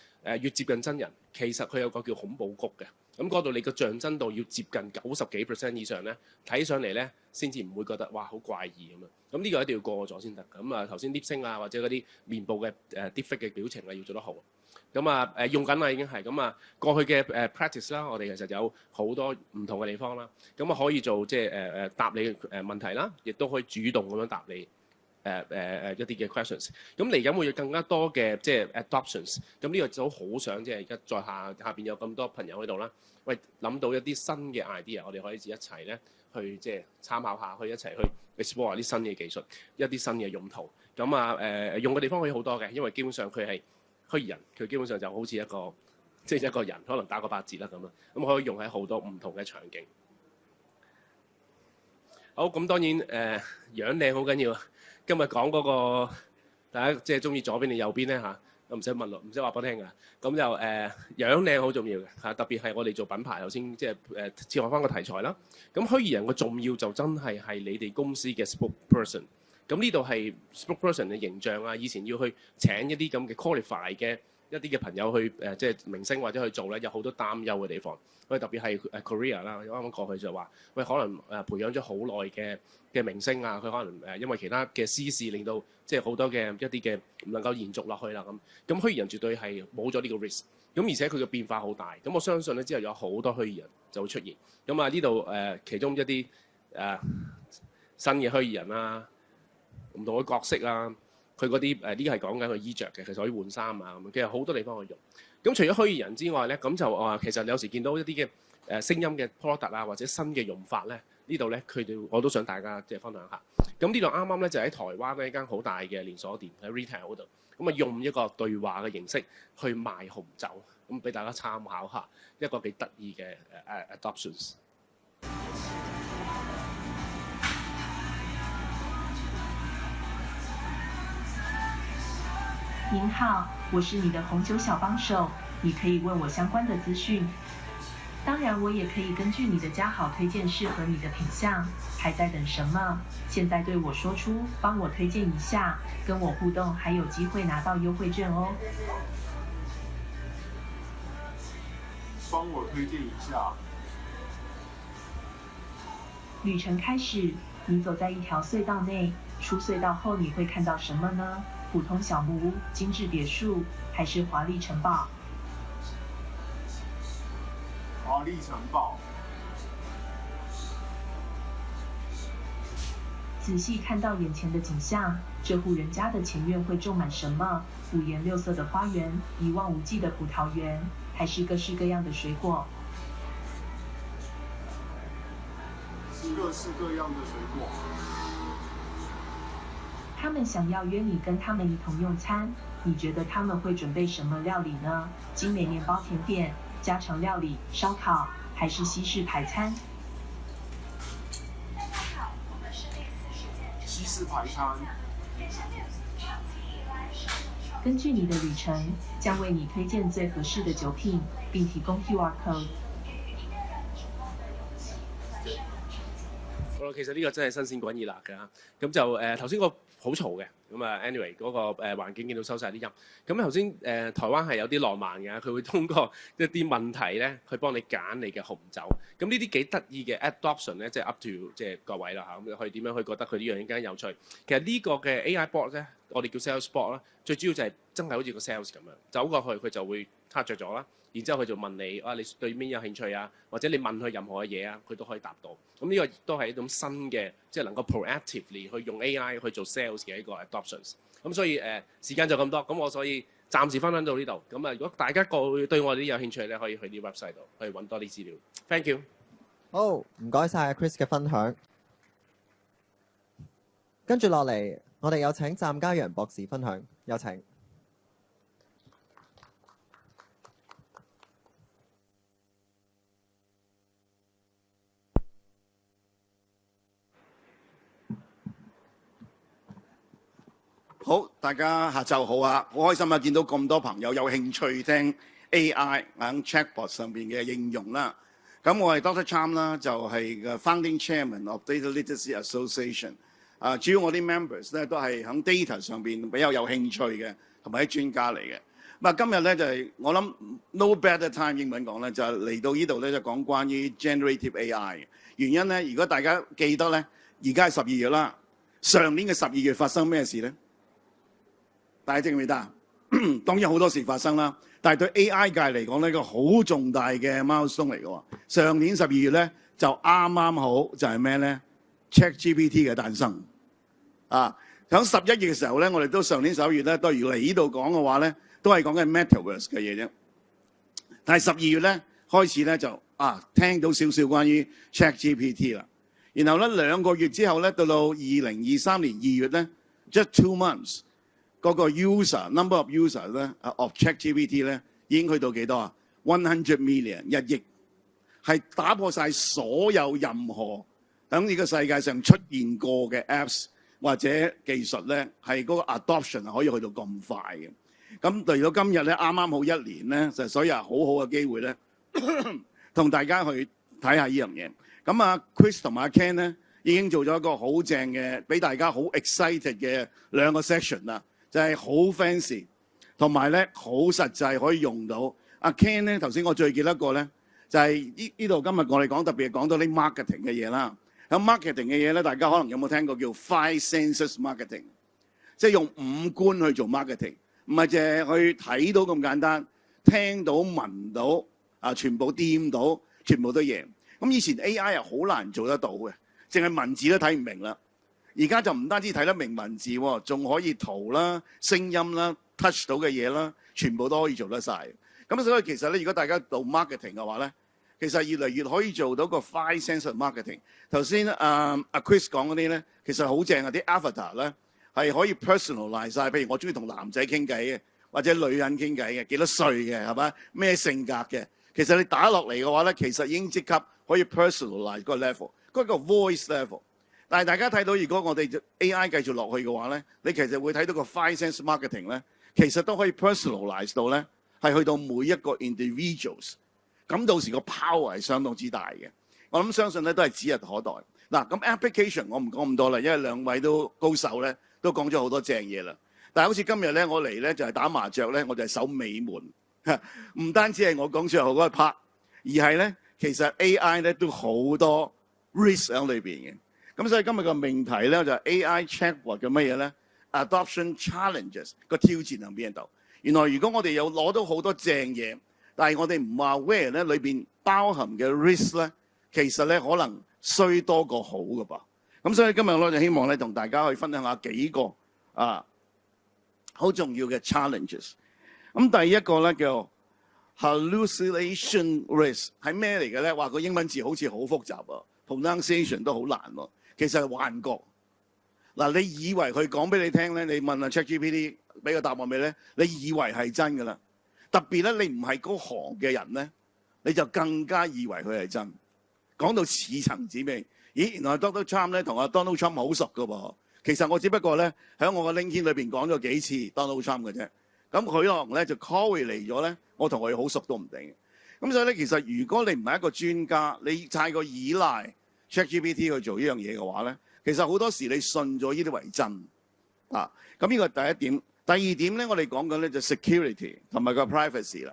越接近真人，其實佢有個叫恐怖谷嘅。咁嗰度你個像真度要接近90幾% 以上咧，睇上嚟咧先至唔會覺得哇好怪異咁樣。咁呢個一定要過咗先得。咁頭先 lip sync 啊或者嗰啲面部嘅deepfake嘅表情啊要做得好。咁用緊啦已經係咁過去嘅practice 啦，我哋其實有好多唔同嘅地方啦。咁可以做即係答你問題啦，亦都可以主動咁樣答你一啲嘅 questions。咁嚟緊會有更加多嘅即係 adoptions。咁呢個就好想即係而家在下邊有咁多朋友喺度啦。喂，諗到一啲新嘅 idea， 我哋可以一齊咧去即係參考下，去一齊去 explore 啲新嘅技術，一啲新嘅用途。咁用嘅地方可以好多嘅，因為基本上佢係虛擬人，佢基本上就好似一個即係一個人，可能打個8折啦咁啦。咁可以用喺好多唔同嘅場景。好，咁當然樣靚好緊要。今日講嗰個大家即係中意左邊定右邊咧嚇，唔使問咯，唔使話俾我聽㗎。咁就樣靚好重要嘅嚇，特別係我哋做品牌頭先即係切換翻個題材啦。咁虛擬人嘅重要就真係你哋公司嘅 spokesperson。咁呢度係 spokesperson 嘅形象啊，以前要去請一啲咁嘅 qualify 嘅一啲嘅朋友去即係明星或者去做咧，有好多擔憂嘅地方。喂，特別係Korea 啦，啱啱過去就話，喂，可能培養咗好耐嘅明星啊，佢可能因為其他嘅私事令到即係好多嘅一啲嘅唔能夠延續落去啦咁。咁虛擬人絕對係冇咗呢個 risk。咁而且佢嘅變化好大。咁我相信咧之後有好多虛擬人就會出現。咁呢度其中一啲新嘅虛擬人啦。唔同嘅角色啊，佢嗰啲呢個係講緊佢衣着嘅，其實可以換衫啊咁，其實好多地方可以用。咁除咗虛擬人之外咧，咁就其實有時見到一啲嘅聲音嘅 product 啊，或者新嘅用法咧，呢度咧佢哋我都想大家即係分享下。咁呢度啱啱咧就喺台灣呢一間好大嘅連鎖店喺 retail 嗰度，咁用一個對話嘅形式去賣紅酒，咁俾大家參考下一個幾得意嘅adoptions。您好，我是你的红酒小帮手，你可以问我相关的资讯。当然，我也可以根据你的加好推荐适合你的品项。还在等什么？现在对我说出，帮我推荐一下，跟我互动，还有机会拿到优惠券哦。帮我推荐一下。旅程开始，你走在一条隧道内，出隧道后你会看到什么呢？普通小木屋、精致别墅，还是华丽城堡？华丽城堡。仔细看到眼前的景象，这户人家的前院会种满什么？五颜六色的花园，一望无际的葡萄园，还是各式各样的水果？是各式各样的水果。他们想要约你跟他们一同用餐，你觉得他们会准备什么料理呢？精美面包、甜点、家常料理、烧烤，还是西式排餐？西式排餐。根据你的旅程，将为你推荐最合適嘅酒品，並提供 QR code。好啦，其實呢個真係新鮮滾熱辣㗎。咁就頭先個好嘈嘅，咁anyway 嗰個環境見到收晒啲音。咁頭先台灣係有啲浪漫嘅，佢會通過一啲問題咧，去幫你揀你嘅紅酒。咁呢啲幾得意嘅 adoption 咧，即係 up to 即係各位啦嚇，咁可以點樣去覺得佢呢樣嘢更加有趣？其實呢個嘅 AI bot 咧，我哋叫 sales bot 啦，最主要就係真係好似個 sales 咁樣，走過去佢就會撻着咗啦。然之後佢就問你你對邊有興趣啊？或者你問佢任何嘅嘢啊，佢都可以答到。咁呢個亦都係一種新嘅，即係能夠 proactively 去用 AI 去做 sales 嘅一個 adoptions。咁所以時間就咁多，咁我所以暫時分享到呢度。咁如果大家對我哋啲有興趣咧，可以去啲 website 度去揾多啲資料。Thank you。好，唔該晒 Chris 嘅分享。跟住落嚟，我哋有請湛家陽博士分享，有請。好，大家下晝好啊！好開心啊，見到咁多朋友有興趣聽 AI 喺 Chatbot 上邊嘅應用啦。咁我係 Dr. Cham 啦，就係 Founding Chairman of Data Literacy Association。主要我啲 members 咧都係喺 data 上邊比較有興趣嘅，同埋啲專家嚟嘅。咁今日咧就係我諗 no better time 英文講咧，就係嚟到呢度咧就講關於 generative AI 嘅原因咧。如果大家記得咧，而家係12月啦，上年嘅12月發生咩事咧？大家記唔記得啊？當然好多事發生啦，但係對 AI 界嚟講呢，一個好重大嘅 milestone 嚟嘅喎。上年12月咧就啱啱好就係咩咧 ChatGPT 嘅誕生啊！喺11月嘅時候咧，我哋都上年11月咧，都如嚟呢度講嘅話咧，都係講緊 Metaverse 嘅嘢啫。但係12月咧開始咧就聽到少少關於 ChatGPT 啦。然後咧2個月之後咧，到2023年2月咧 ，just 2 months 嗰個 number of users 咧 of ChatGPT 咧已經去到幾多啊？100 million 1億，係打破晒所有任何喺呢個世界上出現過嘅 apps 或者技術咧，係嗰個 adoption 係可以去到咁快嘅。咁嚟到今日咧，啱啱好1年咧，就所以係好好嘅機會咧，同大家去睇下呢樣嘢。咁Chris 同埋Ken 咧已經做咗一個好正嘅，俾大家好 excited 嘅2個 section 啦，就係好 fancy， 同埋咧好實際可以用到。Ken 咧頭先我最記得一個咧，就係呢度今日我哋講特別係講到啲 marketing 嘅嘢啦。喺 marketing 嘅嘢咧，大家可能有冇聽過叫 five senses marketing， 即係用5官去做 marketing， 唔係淨係去睇到咁簡單，聽到聞到全部掂到，全部都嘢。咁以前 AI 係好難做得到嘅，淨係文字都睇唔明啦。而家就唔單止睇得明文字，仲可以圖啦、聲音啦、touch 到嘅嘢啦，全部都可以做得晒。咁所以其實咧，如果大家做 marketing 嘅話咧，其實越嚟越可以做到個 five sense of marketing。頭先Chris 講嗰啲咧，其實好正啊！啲 avatar 咧係可以 personalize 晒，譬如我中意同男仔傾偈嘅，或者女人傾偈嘅，幾多歲嘅係咪？咩性格嘅？其實你打落嚟嘅話咧，其實已經即刻可以 personalize 個 level， 嗰個 voice level。但係大家睇到，如果我哋 AI 繼續落去嘅話咧，你其實會睇到個 five sense marketing 咧，其實都可以 personalize 到咧，係去到每一個 individuals。咁到時個 power 係相當之大嘅。我諗相信咧都係指日可待。嗱，咁 application 我唔講咁多啦，因為2位都高手咧，都講咗好多正嘢啦。但係好似今日咧，我嚟咧就係打麻雀咧，我就係守尾門。唔單止係我講最後嗰一 part， 而係咧其實 AI 咧都好多 risk 喺裏邊嘅。咁所以今日個命題咧就係 AI chatbot 嘅乜嘢咧 ？Adoption challenges 個挑戰喺邊度？原來如果我哋有攞到好多正嘢，但係我哋唔話 aware 咧，裏邊包含嘅 risk 咧，其實咧可能衰多過好㗎噃。咁所以今日我就希望咧同大家去分享下幾個好重要嘅 challenges。咁第一個咧叫 hallucination risk 係咩嚟嘅咧？話個英文字好似好複雜啊 ，pronunciation 都好難喎。其實係幻覺。嗱，你以為佢講俾你聽咧，你問下 ChatGPT 俾個答案俾咧，你以為係真㗎啦。特別咧，你唔係嗰行嘅人咧，你就更加以為佢係真。講到似層子咩？咦，原來 Donald Trump 咧同阿 Donald Trump 好熟㗎噃。其實我只不過咧喺我個 LinkedIn 裏邊講咗幾次 Donald Trump 嘅啫。咁佢可能咧就 correlate 嚟咗咧，我同佢好熟都唔定。咁所以咧，其實如果你唔係一個專家，你太過依賴 ChatGPT 去做呢樣嘢嘅話咧，其實好多時你信咗呢啲為真啊。咁呢個係第一點。第二點咧，我哋講緊咧就 security 同埋個 privacy 啦。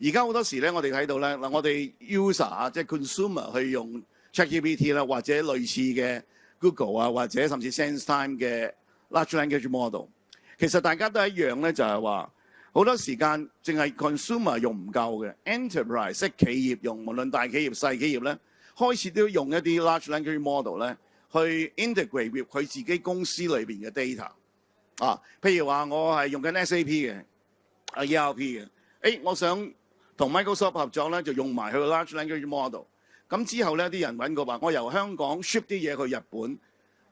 而家好多時咧，我哋睇到咧嗱，我哋 user 即係 consumer 去用 ChatGPT 啦，或者類似嘅 Google 啊，或者甚至 SenseTime 嘅 large language model。其實大家都一樣咧，就係話好多時間淨係 consumer 用唔夠嘅 enterprise 即係企業用，無論大企業細企業咧，開始都用一啲 large language model 咧去 integrate with 佢自己公司裏邊嘅 data。譬如話我係用緊 SAP 嘅ERP 嘅，我想同 Microsoft 合作咧，就用埋佢個 large language model。咁之後咧，啲人揾過話，我由香港 ship 啲嘢去日本，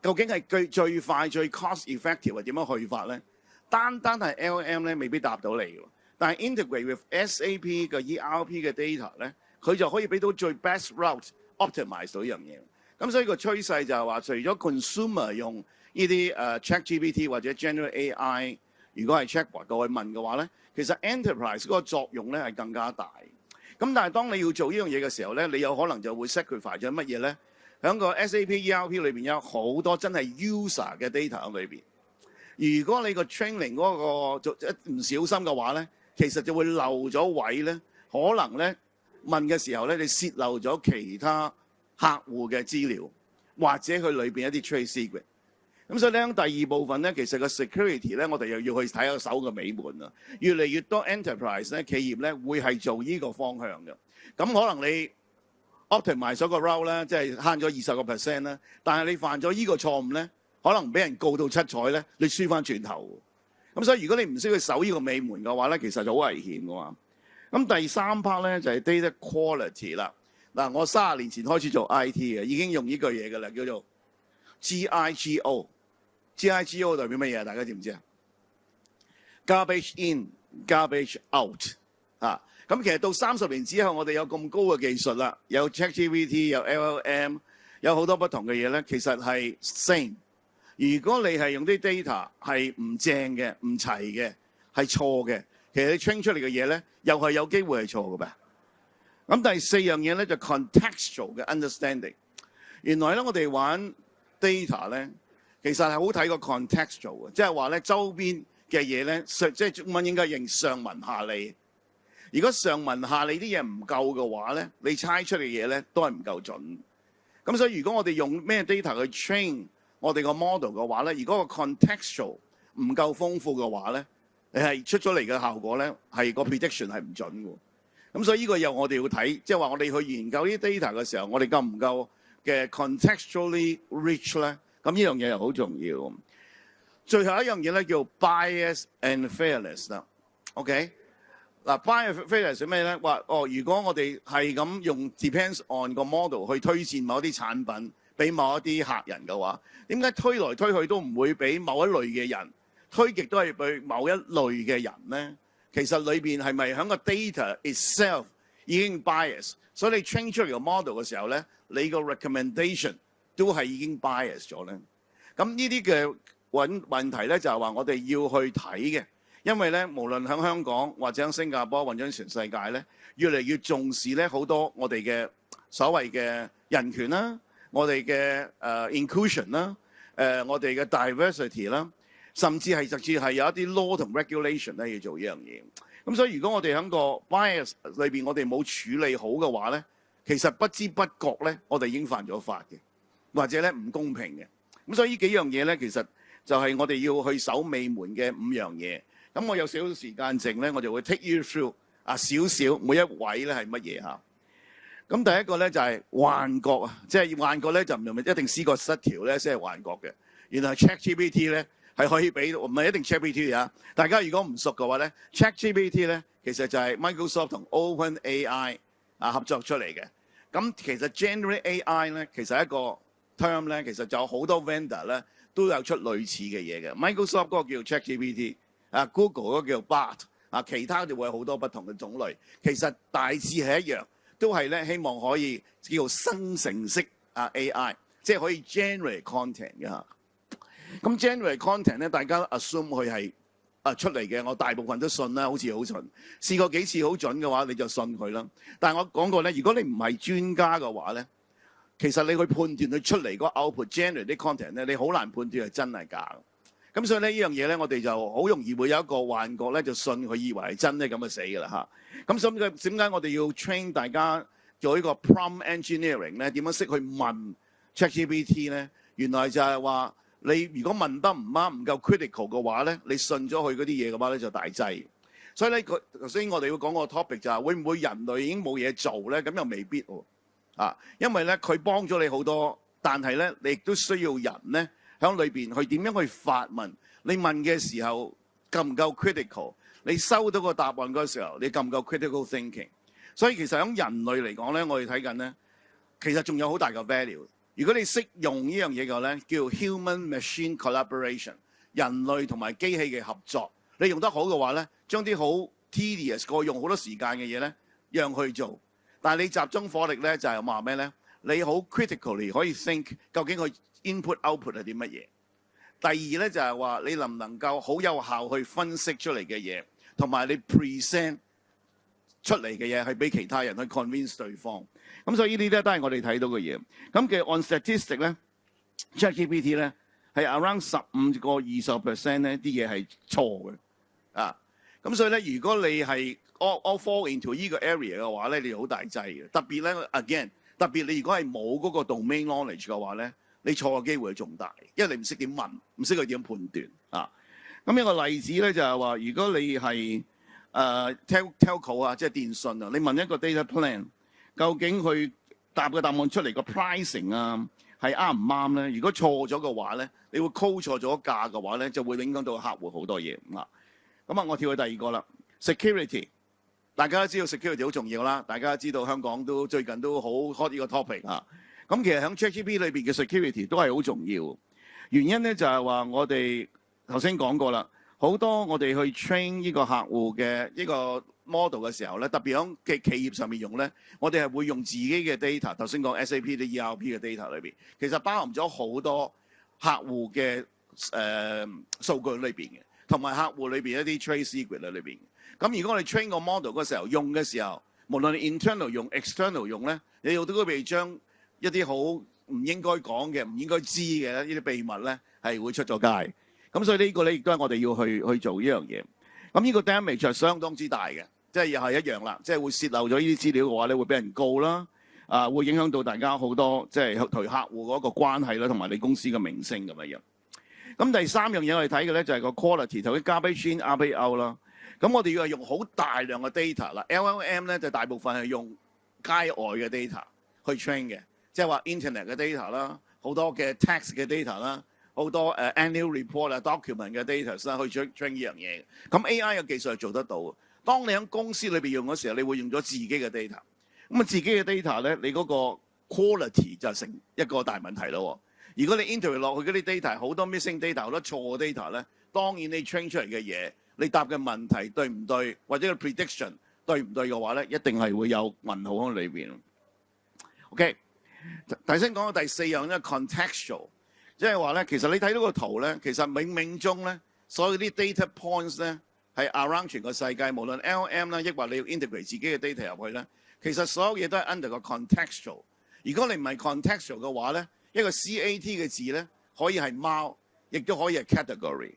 究竟係最快最 cost effective 係點樣去法咧？單係 LLM 咧，未必答到你嘅。但係 integrate with SAP 嘅 ERP 嘅 data 咧，佢就可以俾到最 best route optimize 到呢樣嘢。咁所以個趨勢就係話，除咗 consumer 用呢啲ChatGPT 或者 General AI， 如果係 chatbot 過去問嘅話咧，其實 enterprise 嗰個作用咧係更加大。咁但係當你要做呢樣嘢嘅時候咧，你有可能就會 sacrifice 咗乜嘢咧？喺個 SAP ERP 裏邊有好多真係 user 嘅 data 喺裏邊。如果你個 training 嗰個唔小心嘅話咧，其實就會漏咗位咧，可能咧問嘅時候咧，你泄漏咗其他客戶嘅資料，或者佢裏邊一啲 trade secret。咁所以咧，第二部分咧，其實個 security 咧，我哋又要去睇下手嘅尾門啦。越嚟越多 enterprise 咧，企業咧會係做呢個方向嘅。咁可能你 optimize 咗個 route 咧，即係慳咗20%啦，但係你犯咗呢個錯誤咧，可能俾人告到七彩咧，你輸翻轉頭。咁所以如果你唔識去守呢個尾門嘅話咧，其實就好危險嘅嘛。咁第三 part 咧就係 data quality 啦。嗱，我30年前開始做 IT 嘅，已經用呢句嘢嘅啦，叫做 GIGO。GIGO 代表乜嘢啊？大家知唔知啊 ？Garbage in, garbage out 啊！咁其實到30年之後，我哋有咁高嘅技術啦，有 ChatGPT， 有 LLM， 有好多不同嘅嘢咧，其實係 same。如果你係用啲 data 係唔正嘅、唔齊嘅、係錯嘅，其實你 train 出嚟嘅嘢咧，又係有機會係錯嘅噃。咁第4樣嘢咧就 contextual 嘅 understanding。原來咧我哋玩 data 咧。其實係好睇個 contextual 嘅，即係話咧周邊嘅嘢咧，即係中文應該認上文下理。如果上文下理啲嘢唔夠嘅話咧，你猜出嚟嘅嘢咧都係唔夠準。咁所以如果我哋用咩 data 去 train 我哋個 model 嘅話咧，如果個 contextual 唔夠豐富嘅話咧，你係出咗嚟嘅效果咧係個 prediction 係唔準嘅。咁所以呢個又我哋要睇，即係話我哋去研究啲 data 嘅時候，我哋夠唔夠嘅 contextually rich 咧？咁呢樣嘢又好重要。最後一樣嘢咧叫 bias and fairness 啦。OK， 嗱 bias and fairness 係咩咧？話如果我哋係咁用 depends on 個 model 去推薦某一啲產品俾某一啲客人嘅話，點解推來推去都唔會俾某一類嘅人，推極都係俾某一類嘅人咧？其實裏邊係咪喺個 data itself 已經 bias？所以你 train 出嚟個 model 嘅時候咧，你個 recommendation都係已經 bias 咗咧，咁呢啲嘅問題咧就係話我哋要去睇嘅，因為咧無論喺香港或者喺新加坡或者全世界咧，越嚟越重視咧好多我哋嘅所謂嘅人權啦，我哋嘅inclusion 啦，我哋嘅 diversity 啦，甚至係直至係有一啲 law 同 regulation 咧要做呢樣嘢。咁所以如果我哋喺個 bias 裏邊我哋冇處理好嘅話咧，其實不知不覺咧我哋已經犯咗法嘅。或者咧唔公平嘅，咁所以呢幾樣嘢咧，其實就係我哋要去守尾門嘅5樣嘢。咁我有少少時間剩咧，我就會 take you through 少少每一位咧係乜嘢嚇。咁第一個咧就係幻覺啊，即係幻覺咧就唔係一定思覺失調咧先係幻覺嘅。原來 ChatGPT 咧係可以俾，唔係一定 ChatGPT 啊。大家如果唔熟嘅話咧 ，ChatGPT 咧其實就係 Microsoft 同 OpenAI 合作出嚟嘅。咁其實 Generate AI 咧其實係一個term 咧，其實就有好多 vendor 咧都有出類似嘅嘢嘅。Microsoft 嗰個叫 ChatGPT， Google 嗰個叫 Bard， 其他就會有好多不同嘅種類。其實大致係一樣，都係咧希望可以叫做生成式AI， 即係可以 generate content 嘅嚇。咁 generate content 咧，大家 assume 佢係出嚟嘅，我大部分都信啦，好似好準。試過幾次好準嘅話，你就信佢啦。但係我講過咧，如果你唔係專家嘅話咧，其實你去判斷佢出嚟嗰 output generate 啲 content 咧，你好難判斷係真係假。咁所以咧呢樣嘢咧，我哋就好容易會有一個幻覺咧，就信佢以為係真咧，咁就死㗎啦嚇。咁所以點解我哋要 train 大家做呢個 prompt engineering 咧？點樣識去問 ChatGPT 咧？原來就係話你如果問得唔啱、唔夠 critical 嘅話咧，你信咗佢嗰啲嘢嘅話咧就大劑。所以咧，頭先我哋要講個 topic 就係會唔會人類已經冇嘢做咧？咁又未必喎。因為咧佢幫咗你好多，但係咧你亦都需要人咧喺裏邊去點樣去發問。你問嘅時候夠唔夠 critical？ 你收到個答案嗰時候，你夠唔夠 critical thinking？ 所以其實喺人類嚟講咧，我哋睇緊咧，其實仲有好大嘅 value。如果你識用呢樣嘢嘅咧，叫 human machine collaboration， 人類同埋機器嘅合作。你用得好嘅話咧，將啲好 tedious 過用好多時間嘅嘢咧，讓佢做。但係你集中火力咧，就係話咩咧？你好 critically 可以 think 究竟佢 input output 係啲乜嘢？第二咧就係話你能唔能夠好有效去分析出嚟嘅嘢，同埋你 present 出嚟嘅嘢係俾其他人去 convince 對方。咁所以呢啲咧都係我哋睇到嘅嘢。咁嘅 on statistic 咧 ，ChatGPT 咧係 around 15個20% 咧啲嘢係錯嘅。咁所以咧，如果你係all fall into 呢個 area 嘅話咧，你好大劑嘅。特別咧 again， 特別你如果係冇嗰個 domain knowledge 嘅話咧，你錯嘅機會仲大，因為你唔識點問，唔識佢點判斷啊。咁一個例子咧就係話，如果你係telco 啊，即係電信啊，你問一個 data plan， 究竟佢答嘅答案出嚟個 pricing 啊係啱唔啱咧？如果錯咗嘅話咧，你會 call 錯咗價嘅話咧，就會影響到客戶好多嘢啊。咁啊，我跳去第二個啦 ，security。大家都知道 security 好重要啦，大家都知道香港都最近都好 hot 呢個 topic 啊。咁其實喺 ChatGPT 裏邊嘅 security 都係好重要。原因咧就係話我哋頭先講過啦，好多我哋去 train 呢個客戶嘅呢個 model 嘅時候咧，特別喺企業上面用咧，我哋係會用自己嘅 data。頭先講 SAP 啲 ERP 嘅 data 裏邊，其實包含咗好多客戶嘅數據裏邊嘅，同埋客戶裏邊一啲 trade secret 喺裏邊。咁如果我哋 train 個 model 嗰時候用嘅時候，無論你 internal 用 external 用咧，你都會被將一啲好唔應該講嘅、唔應該知嘅呢啲秘密咧，係會出咗街。咁所以呢個咧亦都係我哋要去做呢樣嘢。咁呢個 damage 係相當之大嘅，即係又係一樣啦，即係會泄漏咗呢啲資料嘅話咧，會俾人告啦，會影響到大家好多即係同客戶嗰個關係啦，同埋你公司嘅名聲咁樣。咁第三樣嘢我哋睇嘅咧就係個 quality， 頭先 garbage in garbage out 啦。咁我哋要係用好大量嘅 data 啦 ，LLM 咧就大部分係用街外嘅 data 去 train 嘅，即係話 internet 嘅 data 啦，好多嘅 text 嘅 data 啦，好多annual report 啊 document 嘅 data 啦，去 train 呢樣嘢。咁 AI 嘅技術係做得到嘅。當你喺公司裏邊用嗰時候，你會用咗自己嘅 data。咁啊，自己嘅 data 咧，你嗰個 quality 就成一個大問題咯。如果你 integrate 落去嗰啲 data 好多 missing data 好多錯嘅 data 咧，當然你 train 出嚟嘅嘢。你答嘅問題對唔對，或者個 prediction 對唔對嘅話咧，一定係會有問號喺裏邊。OK， 頭先講到第四樣咧 contextual， 即係話咧，其實你睇到個圖咧，其實冥冥中咧，所有啲 data points 咧係 around 全個世界，無論 LM 啦，抑或你要 integrate 自己嘅 data 入去咧，其實所有嘢都係 under 個 contextual。如果你唔係 contextual 嘅話咧，一個 CAT 嘅字咧，可以係貓，亦都可以係 category。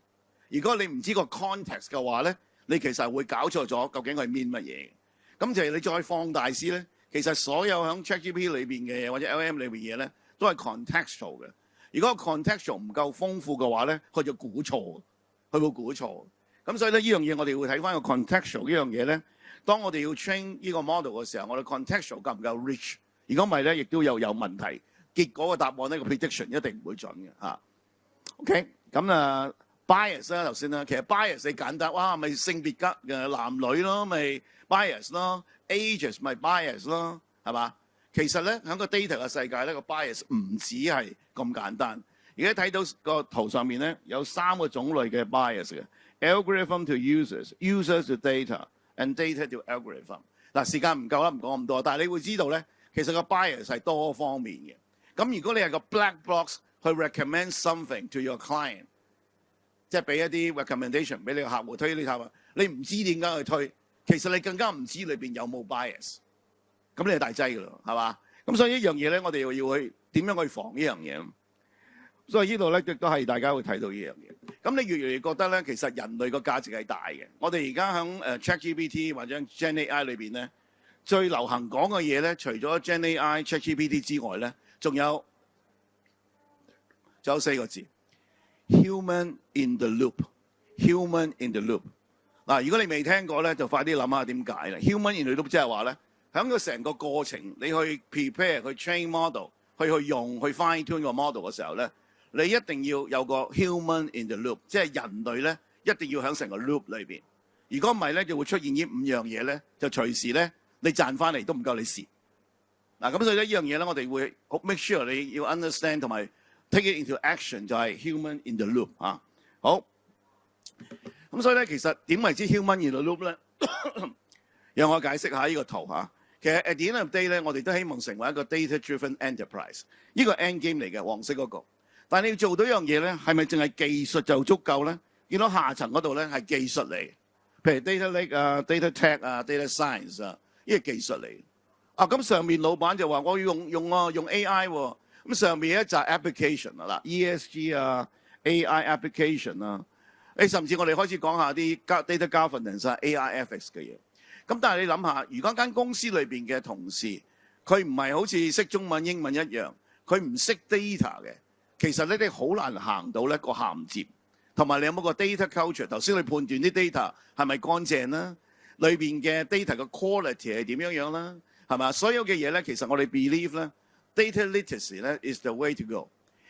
如果你唔知個 context 嘅話咧，你其實會搞錯咗究竟佢 mean 乜嘢。咁就係你再放大啲咧，其實所有喺 ChatGPT 裏邊嘅嘢或者 LM 裏邊嘢咧，都係 contextual 嘅。如果 contextual 唔夠豐富嘅話咧，佢就估錯，佢會估錯。咁所以咧，呢樣嘢我哋會睇翻個 contextual 呢樣嘢咧。當我哋要 train 呢個 model 嘅時候，我哋 contextual 夠唔夠 rich？ 如果唔係咧，亦都有問題。結果嘅答案呢個 prediction 一定唔會準嘅嚇。OK， 咁啊。bias 啦，頭先啦，其實 bias 你簡單，哇，咪性別嘅男女咯，咪 bias 咯 ，ages 咪 bias 咯，係嘛？其實咧喺個 data 嘅世界咧，個 bias 唔止係咁簡單。而家睇到個圖上面咧，有3個種類嘅 bias 嘅 ，algorithm to users，users to data，and data to algorithm。嗱，時間唔夠啦，唔講咁多，但係你會知道咧，其實個 bias 係多方面嘅。咁如果你係個 black box 去 recommend something to your client。即係俾一啲 recommendation 俾你個客戶推呢套，你唔知點解去推，其實你更加唔知裏邊有冇 bias， 咁你係大劑㗎咯，係嘛？咁所以一樣嘢咧，我哋又要去點樣去防呢樣嘢。所以呢度咧亦都係大家會睇到呢樣嘢。咁你越嚟越覺得咧，其實人類個價值係大嘅。我哋而家喺ChatGPT 或者 GenAI 裏邊咧，最流行講嘅嘢咧，除咗 GenAI、ChatGPT 之外咧，仲有4個字。Human in the loop，human in the loop。嗱，如果你未聽過咧，就快啲諗下點解啦。Human in the loop 即係話咧，喺個成個過程，你去 prepare、去 train model、去用、去 fine tune 個 model 嘅時候咧，你一定要有個 human in the loop， 即係人類咧一定要喺成個 loop 裏邊。如果唔係咧，就會出現呢5樣嘢咧，就隨時咧你賺翻嚟都唔夠你蝕。嗱，咁所以咧呢樣嘢咧，我哋會 make sure 你要 understand 同埋。Take it into action 就係 human in the loop 啊，好。咁所以咧，其實點為之 human in the loop 咧？讓我解釋下呢個圖嚇。其實 at the end of the day 咧，我哋都希望成為一個 data-driven enterprise。呢個 end game 嚟嘅，黃色嗰個。但係你要做到一樣嘢咧，係咪淨係技術就足夠咧？見到下層嗰度咧係技術嚟，譬如 data lake 啊、data tech 啊、data science 啊，呢個技術嚟。啊，咁上面老闆就話我要用 AI 喎。咁上面一紮 application 啊，嗱 ESG 啊 AI application 啊，甚至我哋開始講下啲 data governance 啊 AI ethics 嘅嘢。咁但係你諗下，如果間公司裏邊嘅同事佢唔係好似識中文英文一樣，佢唔識 data 嘅，其實咧你好難行到咧個銜接，同埋你有冇個 data culture？ 頭先你判斷啲 data 係咪乾淨啦，裏邊嘅 data 嘅 quality 係點樣啦，係嘛？所有嘅嘢咧，其實我哋 believe 咧 data literacy 咧 is the way to go，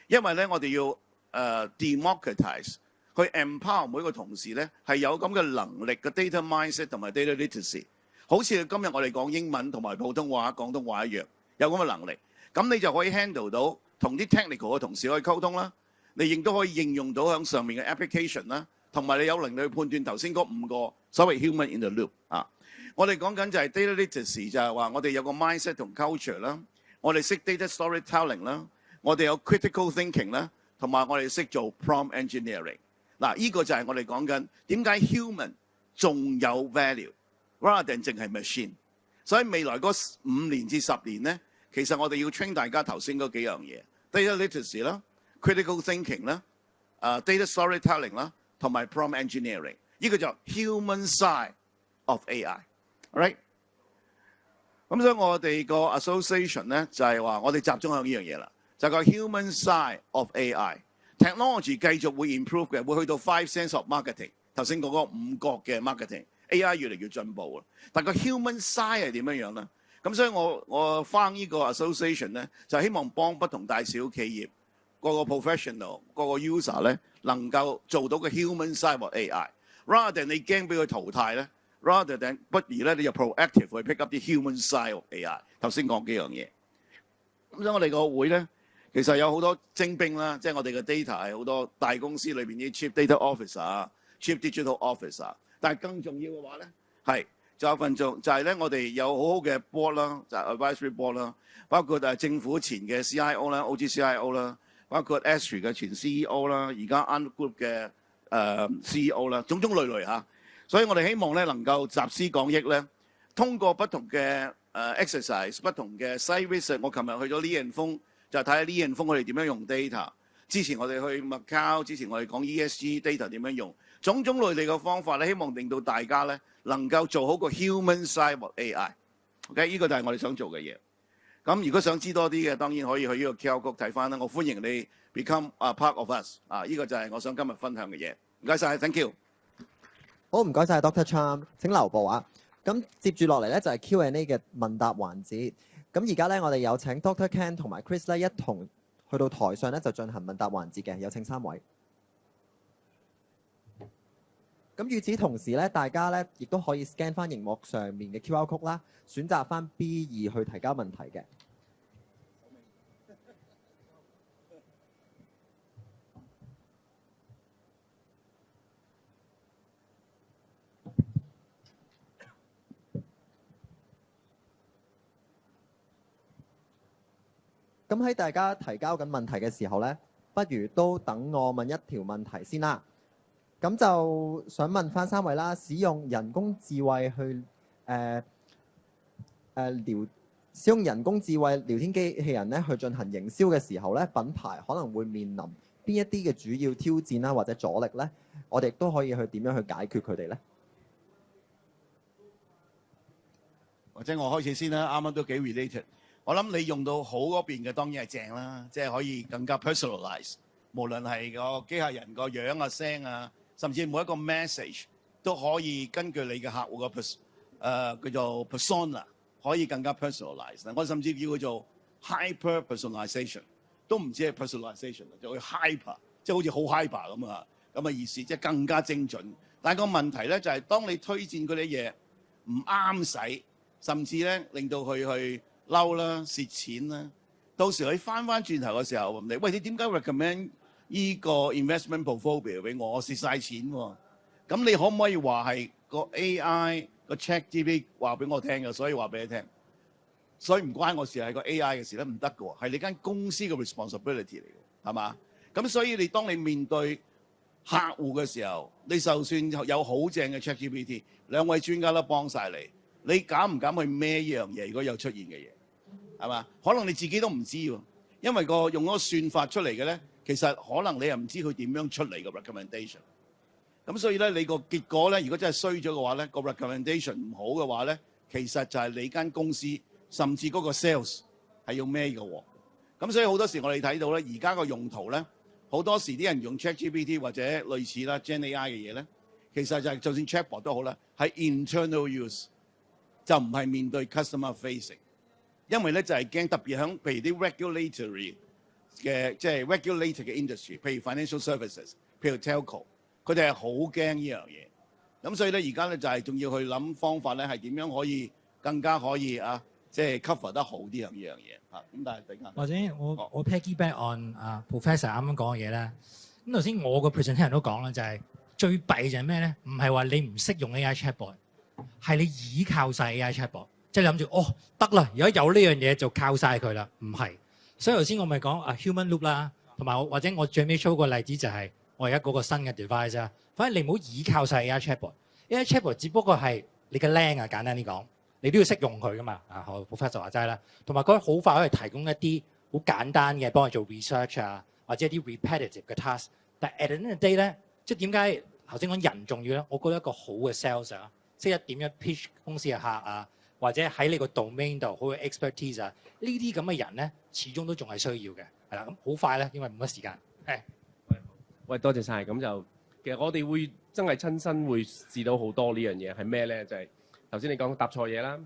因為咧我哋要democratize 去 empower 每個同事咧係有咁嘅能力嘅 data mindset 同埋 data literacy， 好似今日我哋講英文同埋普通話、廣東話一樣，有咁嘅能力，咁你就可以 handle 到。同啲 technical 嘅同事可以溝通啦，你亦都可以應用到喺上面嘅 application 啦，同埋你有能力去判斷頭先嗰5個所謂 human in the loop 啊。我哋講緊就係 data literacy， 就係話我哋有個 mindset 同 culture 啦，我哋識 data storytelling 啦，我哋有 critical thinking 啦，同埋我哋識做 prompt engineering。嗱，呢個就係我哋講緊點解 human 仲有 value，rather than 淨係 machine。所以未來嗰5年至10年咧，其實我哋要 train 大家頭先嗰幾樣嘢。data literacy 啦 ，critical thinking 啦，data storytelling 啦，同埋 prompt engineering， 呢個就 human side of AI，all right？ 咁所以我哋個 association 咧就係話我哋集中向呢樣嘢啦，就係個 human side of AI。technology 繼續會 improve 嘅，會去到 five sense of marketing。頭先講嗰5角嘅 marketing，AI 越嚟越進步啦。但個 human side 係點樣咧？咁所以我翻呢個 association 咧，就希望幫不同大小企業、個 professional、個 user 咧，能夠做到個 human side of AI。rather than 你驚俾佢淘汰咧 ，rather than 不如咧你就 proactive 去 pick up 啲 human side of AI。頭先講幾樣嘢。咁所以我哋個會咧，其實有好多精兵啦，即係我哋嘅 data 係好多大公司裏邊啲 chief data officer、chief digital officer。但係更重要嘅話咧，係。就有份做，就係咧，我哋有好好嘅 board 啦，就係 advisory board 啦，包括政府前嘅 CIO 啦、OGCIO 啦，包括 Astrid 嘅前 CEO 啦，而家 Ant Group 嘅CEO 啦，種種類類嚇。所以我哋希望咧能夠集思廣益咧，通過不同嘅exercise、不同嘅 site visit。我琴日去咗李彥峰，就睇下李彥峰佢哋點樣用 data。之前我哋去 Macau， 之前我哋講 ESG data 點樣用，種種類類嘅方法咧，希望令到大家咧能夠做好個 human side of AI。OK， 呢個就係我哋想做嘅嘢。咁如果想知多啲嘅，當然可以去呢個 QR code 睇翻啦。我歡迎你 become a part of us。呢個就係我想今日分享嘅嘢。唔該晒 ，thank you。好，唔該晒 Dr. Cham， 請留步啊。咁接住落嚟咧就係 Q&A 嘅問答環節。咁而家咧我哋有請 Dr. Ken 同埋 Chris 咧一同去到台上咧就進行問答環節嘅，有請3位。咁與此同時咧，大家咧亦都可以 scan 翻熒幕上面嘅 QR code 啦，選擇翻 B2 去提交問題嘅。咁喺大家提交緊問題嘅時候咧，不如都等我問一條問題先啦。咁就想問翻3位啦，使用人工智慧去使用人工智慧聊天機器人咧去進行營銷嘅時候咧，品牌可能會面臨邊一啲嘅主要挑戰啦，或者阻力咧？我哋都可以去點樣去解決佢哋咧？或者我開始先啦，啱啱都幾 related。我諗你用到好嗰邊嘅當然係正啦，即係可以更加 personalize， 無論係個機械人個樣啊、聲啊，甚至每一個 message 都可以根據你嘅客戶個叫做 persona， 可以更加 personalize。我甚至叫佢做 hyper personalization， 都唔止係 personalization， 就會 hyper， 即係好似好 hyper 咁嘅意思，即係更加精準。但係個問題咧就係，當你推薦嗰啲嘢唔啱使，甚至咧令到佢去嬲啦、蝕錢啦，到時佢翻轉頭嘅時候，你喂，你點解 recommend 依個 investment portfolio 俾我？我蝕晒錢喎。咁你可唔可以話係個 AI 個 ChatGPT 話俾我聽嘅，所以話俾你聽。所以唔關我事，係個 AI 嘅事咧，唔得嘅喎，係你間公司嘅 responsibility 嚟嘅，係嘛？咁所以當你面對客戶嘅時候，你就算有好正嘅 ChatGPT， 兩位專家都幫晒你，你敢唔敢去孭依樣嘢？如果有出現嘅嘢，係嘛？可能你自己都唔知喎，因為用嗰個算法出嚟嘅咧，其實可能你又唔知佢點樣出嚟嘅 recommendation。咁所以咧，你個結果咧，如果真係衰咗嘅話咧，個 recommendation 唔好嘅話咧，其實就係你間公司甚至嗰個 sales 係要孭嘅喎。咁所以好多時我哋睇到咧，而家個用途咧，好多時啲人用 ChatGPT 或者類似啦 GenAI 嘅嘢咧，其實就係就算 Chatbot 都好啦，係 internal use， 就唔係面對 customer facing， 因為咧就係驚特別響譬如啲 regulatory 嘅即係 regulated 嘅 industry， 譬如 financial services， 譬如 telco， 佢哋係好驚呢樣嘢。咁所以咧而家咧就係仲要去諗方法咧，係點樣可以更加可以啊，即係 cover 得好啲呢樣嘢嚇。咁但係突然間或者我 piggyback on Professor 啱啱講嘅嘢咧。咁頭先我個 presentation 都講啦，就係最弊就係咩咧？唔係話你唔識用 AI chatbot， 係你倚靠晒 AI chatbot， 即係諗住哦得啦，而家有呢樣嘢就靠晒佢啦。唔係，所以頭先我咪講human loop 啦，同埋或者我最尾 show 個例子就係我而家嗰個新嘅 device 啊。反正你唔好倚靠晒 AI chatbot，AI chatbot 只不過係你嘅靚啊，簡單啲講，你都要識用佢噶嘛。Professor 話齋啦，同埋佢好快可以提供一啲好簡單嘅幫你做 research 啊，或者一啲 repetitive 嘅 task。但 at the end of the day 咧，即係點解頭先講人重要咧？我覺得一個好嘅 sales 啊，識得點樣 pitch 公司嘅客啊，或者喺你個 domain 度好嘅 expertise 啊，呢啲咁嘅人咧，始終都仲係需要嘅。係啦，咁好快咧，因為冇乜時間。喂，多謝晒。咁就其實我哋會真係親身會試到好多呢樣嘢係咩咧？就係頭先你講答錯嘢啦，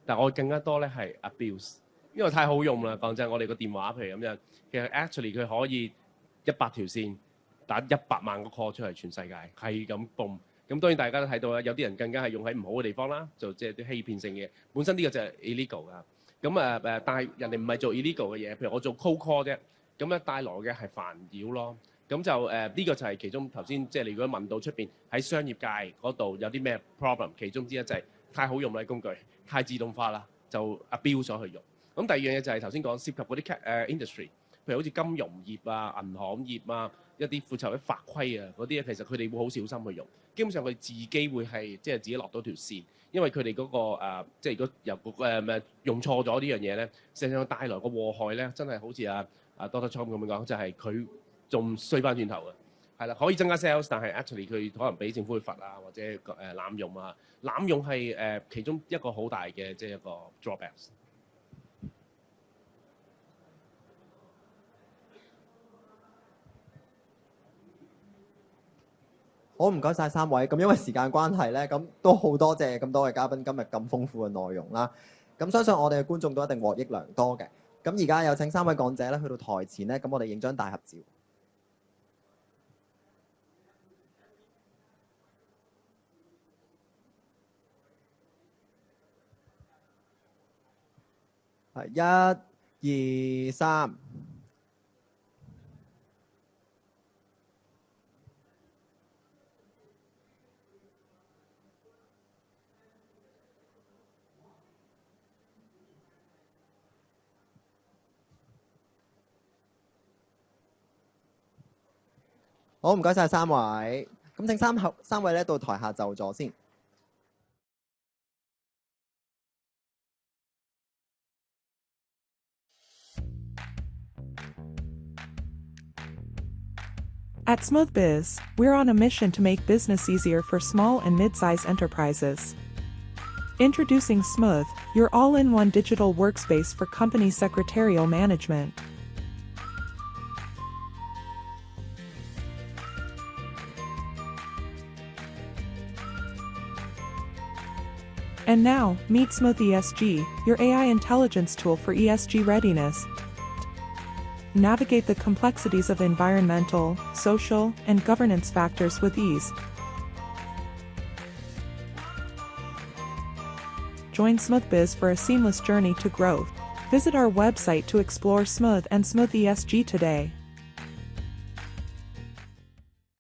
但我更加多咧係 abuse， 因為太好用啦。講真，我哋個電話譬如咁樣，其實 actually 佢可以100條線打100萬個 call 出嚟，全世界係咁 boom。咁當然大家都睇到啦，有啲人更加係用喺唔好嘅地方啦，就即係啲欺騙性嘅。本身呢個就係 illegal 噶。咁但係人哋唔係做 illegal 嘅嘢，譬如我做 cold call 啫，咁咧帶來嘅係煩擾咯。咁就呢個就係其中頭先即係你如果問到出邊喺商業界嗰度有啲咩 problem， 其中之一就係太好用啦工具，太自動化啦，就 abuse 咗去用。咁第二樣嘢就係頭先講涉及嗰啲industry， 譬如好似金融業啊、銀行業啊。一啲負責啲法規啊嗰啲咧，其實佢哋會好小心去用。基本上佢自己會係即係自己落到條線，因為佢哋嗰個即係如果由用錯咗呢樣嘢咧，實際上帶來個禍害咧，真係好似Dr. Chong 咁樣講，就係佢仲衰翻轉頭嘅。係啦，可以增加 sales， 但係 actually 佢可能俾政府去罰啊，或者濫用啊，濫用係其中一個好大嘅即係一個 drawbacks。好，唔該晒3位。咁因為時間關係咧，咁都好多謝咁多位嘉賓今日咁豐富嘅內容啦。咁相信我哋嘅觀眾都一定獲益良多嘅。咁而家有請3位講者咧去到台前咧，咁我哋影張大合照。係1、2、3。好，唔該晒3位。咁請三位咧到台下就座先。At SmoothBiz, we're on a mission to make business easier for small and mid-sized enterprises. Introducing Smooth, your all-in-one digital workspace for company secretarial management. And now, meet Smooth ESG, your AI intelligence tool for ESG readiness. Navigate the complexities of environmental, social, and governance factors with ease. Join SmoothBiz for a seamless journey to growth. Visit our website to explore Smooth and Smooth ESG today.